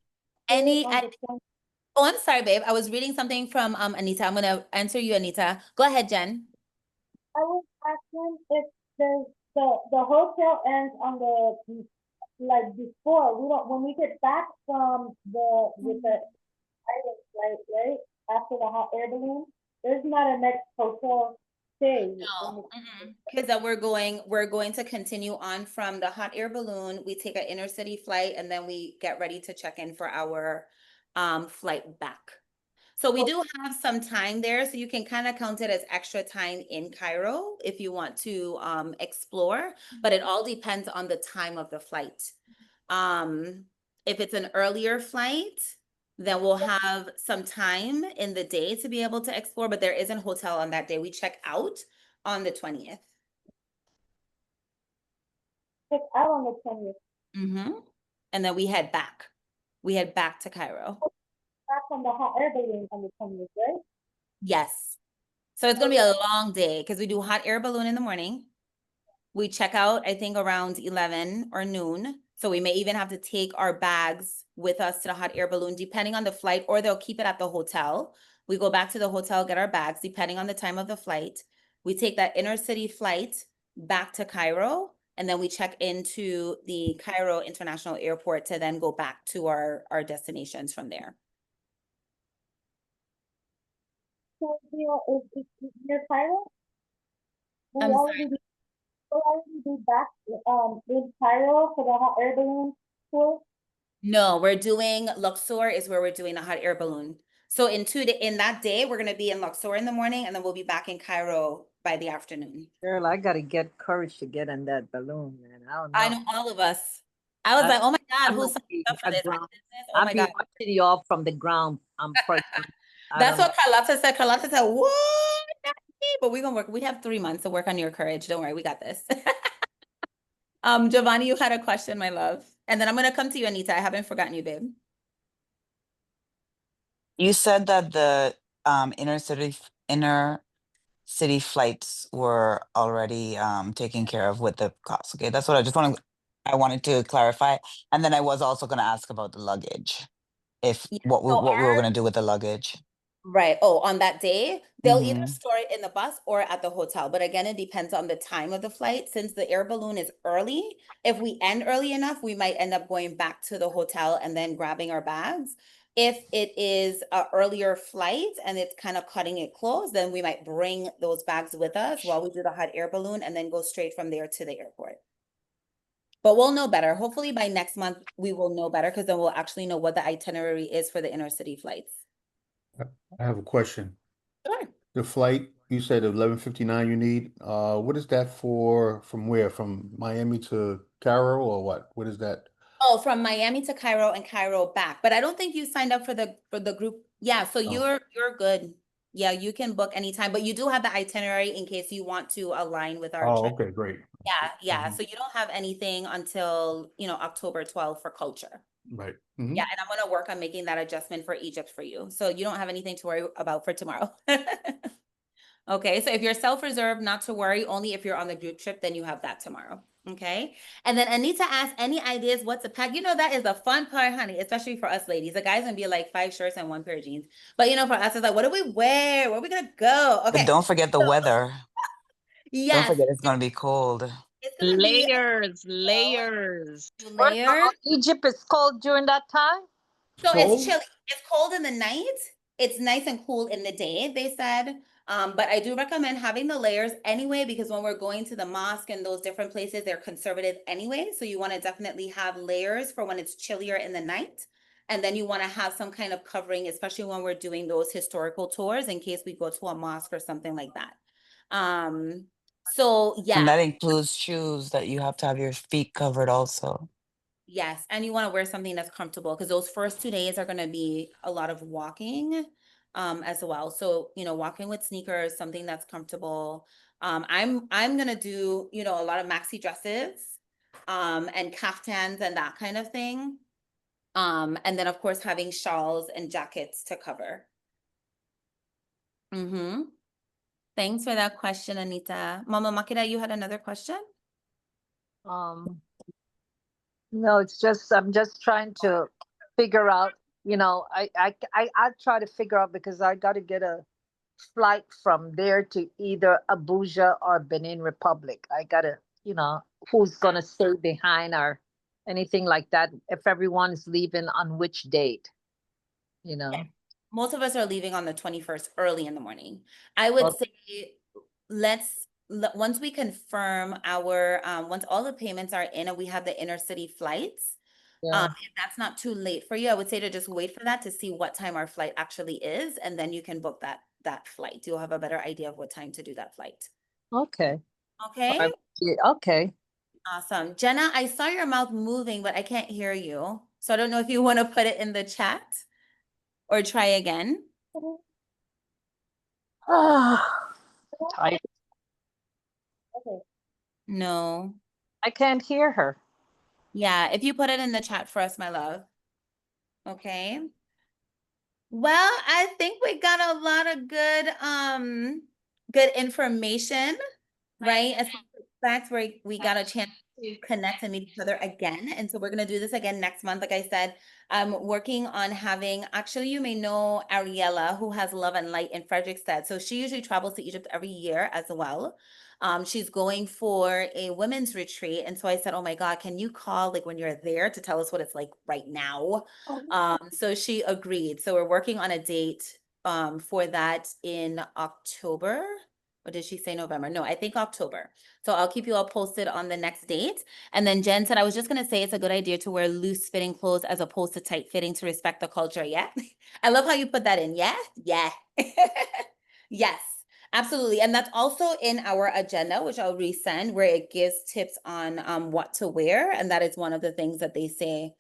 [SPEAKER 1] I'm sorry, babe. I was reading something from Anita. I'm gonna answer you, Anita. Go ahead, Jen.
[SPEAKER 7] I was asking if the hotel ends on the like before. We don't when we get back from with the island flight, right? After the hot air balloon, there's not a next hotel stay.
[SPEAKER 1] No, because we're going to continue on from the hot air balloon. We take an inner city flight and then we get ready to check in for our flight back. So we do have some time there, so you can kind of count it as extra time in Cairo if you want to explore, but it all depends on the time of the flight. If it's an earlier flight, then we'll have some time in the day to be able to explore, but there isn't a hotel on that day. We check out on the 20th.
[SPEAKER 7] Check out on the 20th.
[SPEAKER 1] Mm-hmm. And then we head back. We head back to Cairo.
[SPEAKER 7] Back from the hot air balloon on the 20th, right?
[SPEAKER 1] Yes. So it's going to be a long day because we do hot air balloon in the morning. We check out, I think, around 11 or noon. So we may even have to take our bags with us to the hot air balloon, depending on the flight, or they'll keep it at the hotel. We go back to the hotel, get our bags, depending on the time of the flight. We take that inner city flight back to Cairo, and then we check into the Cairo International Airport to then go back to our destinations from there.
[SPEAKER 7] So, is near Cairo? Will
[SPEAKER 1] I'm
[SPEAKER 7] we
[SPEAKER 1] sorry.
[SPEAKER 7] already be, will already be back in Cairo for the hot air balloon tour?
[SPEAKER 1] No, we're doing Luxor is where we're doing the hot air balloon. So in that day, we're gonna be in Luxor in the morning, and then we'll be back in Cairo by the afternoon.
[SPEAKER 5] Girl, I gotta get courage to get in that balloon, man. I don't
[SPEAKER 1] I
[SPEAKER 5] know.
[SPEAKER 1] know all of us. I was like, oh my God,
[SPEAKER 5] I'm
[SPEAKER 1] who
[SPEAKER 5] gonna
[SPEAKER 1] signed
[SPEAKER 5] be
[SPEAKER 1] up for
[SPEAKER 5] a
[SPEAKER 1] this?
[SPEAKER 5] ground.
[SPEAKER 1] Oh
[SPEAKER 5] I'll
[SPEAKER 1] my
[SPEAKER 5] be
[SPEAKER 1] God.
[SPEAKER 5] watching you all from the ground. I'm pregnant. I
[SPEAKER 1] That's
[SPEAKER 5] don't
[SPEAKER 1] what Carlotta said. Carlotta said, what? Not me. But we're gonna work. We have 3 months to work on your courage. Don't worry, we got this. Giovanni, you had a question, my love. And then I'm gonna come to you, Anita. I haven't forgotten you, babe.
[SPEAKER 4] You said that the inner city flights were already taken care of with the cost. Okay, that's what I wanted to clarify. And then I was also going to ask about the luggage. If
[SPEAKER 1] Yeah,
[SPEAKER 4] what
[SPEAKER 1] so
[SPEAKER 4] we were going to do with the luggage.
[SPEAKER 1] right. Oh, on that day, they'll either
[SPEAKER 4] Mm-hmm.
[SPEAKER 1] store it in the bus or at the hotel. But again, it depends on the time of the flight. Since the air balloon is early, if we end early enough, we might end up going back to the hotel and then grabbing our bags. If it is an earlier flight and it's kind of cutting it close, then we might bring those bags with us while we do the hot air balloon and then go straight from there to the airport. But we'll know better. Hopefully by next month, we will know better because then we'll actually know what the itinerary is for the inner city flights.
[SPEAKER 2] I have a question.
[SPEAKER 1] Sure.
[SPEAKER 2] The flight, you said 11:59 you need. What is that for? From where? From Miami to Cairo or what? What is that?
[SPEAKER 1] Oh, from Miami to Cairo and Cairo back. But I don't think you signed up for the group. Yeah, so
[SPEAKER 2] Oh,
[SPEAKER 1] you're good. Yeah, you can book anytime, but you do have the itinerary in case you want to align with our
[SPEAKER 2] oh,
[SPEAKER 1] trip.
[SPEAKER 2] okay, great.
[SPEAKER 1] Yeah, yeah.
[SPEAKER 2] Mhm.
[SPEAKER 1] So you don't have anything until, October 12th for culture.
[SPEAKER 2] Right.
[SPEAKER 1] Yeah, and I'm gonna work on making that adjustment for Egypt for you. So you don't have anything to worry about for tomorrow. Okay, so if you're self-reserved, not to worry, only if you're on the group trip, then you have that tomorrow. Okay. And then Anita asked, any ideas what to pack? That is a fun part, honey, especially for us ladies. The guys gonna be like 5 shirts and 1 pair of jeans. But for us, it's like, what do we wear? Where are we gonna go?
[SPEAKER 4] But
[SPEAKER 1] Okay.
[SPEAKER 4] don't forget the
[SPEAKER 1] So
[SPEAKER 4] weather. Don't
[SPEAKER 1] yes,
[SPEAKER 4] forget it's going to be cold.
[SPEAKER 1] it's gonna be
[SPEAKER 9] Layers,
[SPEAKER 1] well,
[SPEAKER 9] layers.
[SPEAKER 1] few
[SPEAKER 5] Where,
[SPEAKER 1] layers.
[SPEAKER 5] Egypt is cold during that time?
[SPEAKER 2] It's
[SPEAKER 1] So it's
[SPEAKER 2] cold?
[SPEAKER 1] chilly. It's cold in the night. It's nice and cool in the day, they said. But I do recommend having the layers anyway, because when we're going to the mosque and those different places, they're conservative anyway. So you want to definitely have layers for when it's chillier in the night. And then you want to have some kind of covering, especially when we're doing those historical tours in case we go to a mosque or something like that. So
[SPEAKER 4] And
[SPEAKER 1] yeah,
[SPEAKER 4] that includes shoes that you have to have your feet covered also.
[SPEAKER 1] yes, and you want to wear something that's comfortable because those first 2 days are going to be a lot of walking as well. So, walking with sneakers, something that's comfortable. I'm gonna do, a lot of maxi dresses and kaftans and that kind of thing. And then of course having shawls and jackets to cover. Mm-hmm. Thanks for that question, Anita. Mama Makida, you had another question?
[SPEAKER 5] Um, no, it's just I'm just trying to figure out. I try to figure out because I got to get a flight from there to either Abuja or Benin Republic. I gotta, who's gonna stay behind or anything like that. If everyone is leaving on which date, you know.
[SPEAKER 1] Most of us are leaving on the 21st early in the morning. I would
[SPEAKER 5] Well,
[SPEAKER 1] say once we confirm once all the payments are in and we have the inner city flights,
[SPEAKER 5] yeah.
[SPEAKER 1] if that's not too late for you, I would say to just wait for that to see what time our flight actually is, and then you can book that flight. You'll have a better idea of what time to do that flight.
[SPEAKER 5] Okay.
[SPEAKER 1] Okay?
[SPEAKER 5] Yeah, okay.
[SPEAKER 1] Awesome. Jenna, I saw your mouth moving, but I can't hear you. So I don't know if you want to put it in the chat or try again.
[SPEAKER 5] I
[SPEAKER 7] Okay.
[SPEAKER 1] No.
[SPEAKER 5] I can't hear her.
[SPEAKER 1] Yeah, if you put it in the chat for us, my love. Okay. Well, I think we got a lot of good information, right? fact, we got a chance to connect and meet each other again. And so we're going to do this again next month. Like I said, I'm working on having, actually, you may know Ariella, who has Love and Light in Frederickstead. So she usually travels to Egypt every year as well. She's going for a women's retreat. And so I said, oh my God, can you call like when you're there to tell us what it's like right now? So she agreed. So we're working on a date for that in October. Or did she say November? No, I think October. So I'll keep you all posted on the next date. And then Jen said, I was just going to say it's a good idea to wear loose fitting clothes as opposed to tight fitting to respect the culture. Yeah. I love how you put that in. Yeah. Yeah. Yes, absolutely. And that's also in our agenda, which I'll resend, where it gives tips on what to wear. And that is one of the things that they say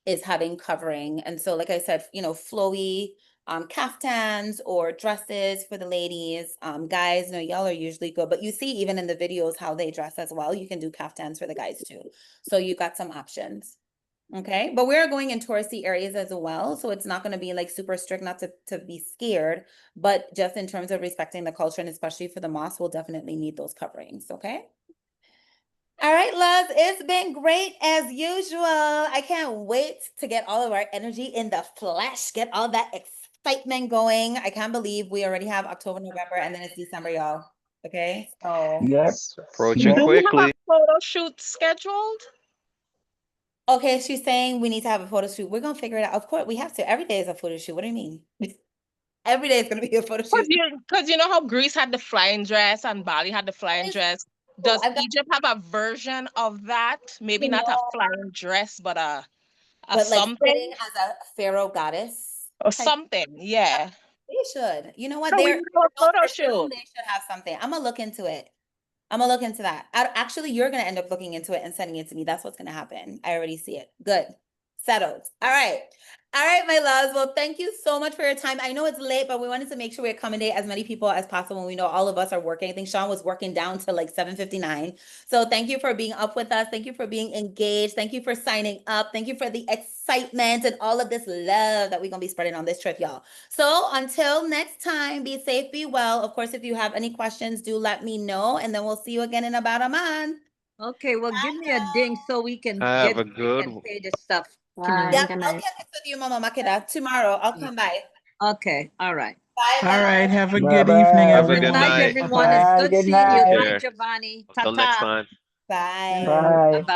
[SPEAKER 1] is having covering. And so, like I said, flowy kaftans or dresses for the ladies. Guys, y'all are usually good, but you see even in the videos how they dress as well. You can do kaftans for the guys too. So you got some options. Okay, but we're going in touristy areas as well. So it's not going to be like super strict, not to be scared, but just in terms of respecting the culture and especially for the mosque, we'll definitely need those coverings. Okay. All right, loves, it's been great as usual. I can't wait to get all of our energy in the flesh, get all that excitement going. I can't believe we already have October, November, and then it's December, y'all. Okay, so.
[SPEAKER 10] Yep.
[SPEAKER 3] It's approaching
[SPEAKER 10] Yep.
[SPEAKER 9] Do we have
[SPEAKER 3] quickly.
[SPEAKER 9] a photo shoot scheduled?
[SPEAKER 1] Okay, she's saying we need to have a photo shoot. We're gonna figure it out. Of course, we have to. Every day is a photo shoot. What do you mean? Every day is gonna be a photo shoot.
[SPEAKER 9] Because you know how Greece had the flying dress and Bali had the flying dress. Does
[SPEAKER 1] I've got
[SPEAKER 9] Egypt have a version of that? Maybe not a flying dress, but a
[SPEAKER 1] but like
[SPEAKER 9] something
[SPEAKER 1] sitting as a pharaoh goddess
[SPEAKER 9] or
[SPEAKER 1] type.
[SPEAKER 9] something. Yeah.
[SPEAKER 1] They should. You know what?
[SPEAKER 9] So we
[SPEAKER 1] They're
[SPEAKER 9] can do a photo
[SPEAKER 1] for
[SPEAKER 9] shoot.
[SPEAKER 1] They should have something. I'm gonna look into it. I'm gonna look into that. Actually, you're gonna end up looking into it and sending it to me. That's what's gonna happen. I already see it. Good. Settled. All right. All right, my loves. Well, thank you so much for your time. I know it's late, but we wanted to make sure we accommodate as many people as possible. We know all of us are working. I think Sean was working down to like 7:59. So thank you for being up with us. Thank you for being engaged. Thank you for signing up. Thank you for the excitement and all of this love that we're gonna be spreading on this trip, y'all. So until next time, be safe, be well. Of course, if you have any questions, do let me know, and then we'll see you again in about a month.
[SPEAKER 5] Okay, well, give me a ding so we can
[SPEAKER 3] Have
[SPEAKER 5] get
[SPEAKER 3] a
[SPEAKER 5] back
[SPEAKER 3] good
[SPEAKER 5] and
[SPEAKER 3] one.
[SPEAKER 5] say this stuff.
[SPEAKER 7] Bye.
[SPEAKER 1] Yep,
[SPEAKER 7] Good
[SPEAKER 1] I'll
[SPEAKER 7] night.
[SPEAKER 1] connect with you, Mama Makeda. Tomorrow, I'll come by.
[SPEAKER 5] Okay, all right.
[SPEAKER 1] Bye,
[SPEAKER 8] All right. Have a
[SPEAKER 10] Bye
[SPEAKER 8] good evening,
[SPEAKER 10] bye.
[SPEAKER 3] Have a
[SPEAKER 5] Good
[SPEAKER 3] good
[SPEAKER 5] night,
[SPEAKER 8] everyone.
[SPEAKER 3] night.
[SPEAKER 8] Bye
[SPEAKER 5] everyone. It's
[SPEAKER 8] bye.
[SPEAKER 10] Bye.
[SPEAKER 5] good
[SPEAKER 10] Good
[SPEAKER 5] seeing you.
[SPEAKER 3] Take
[SPEAKER 10] night.
[SPEAKER 5] Bye,
[SPEAKER 3] care.
[SPEAKER 5] Giovanni.
[SPEAKER 3] Until next
[SPEAKER 5] Ta-ta.
[SPEAKER 3] time.
[SPEAKER 1] Bye.
[SPEAKER 10] Bye.
[SPEAKER 5] Bye-bye.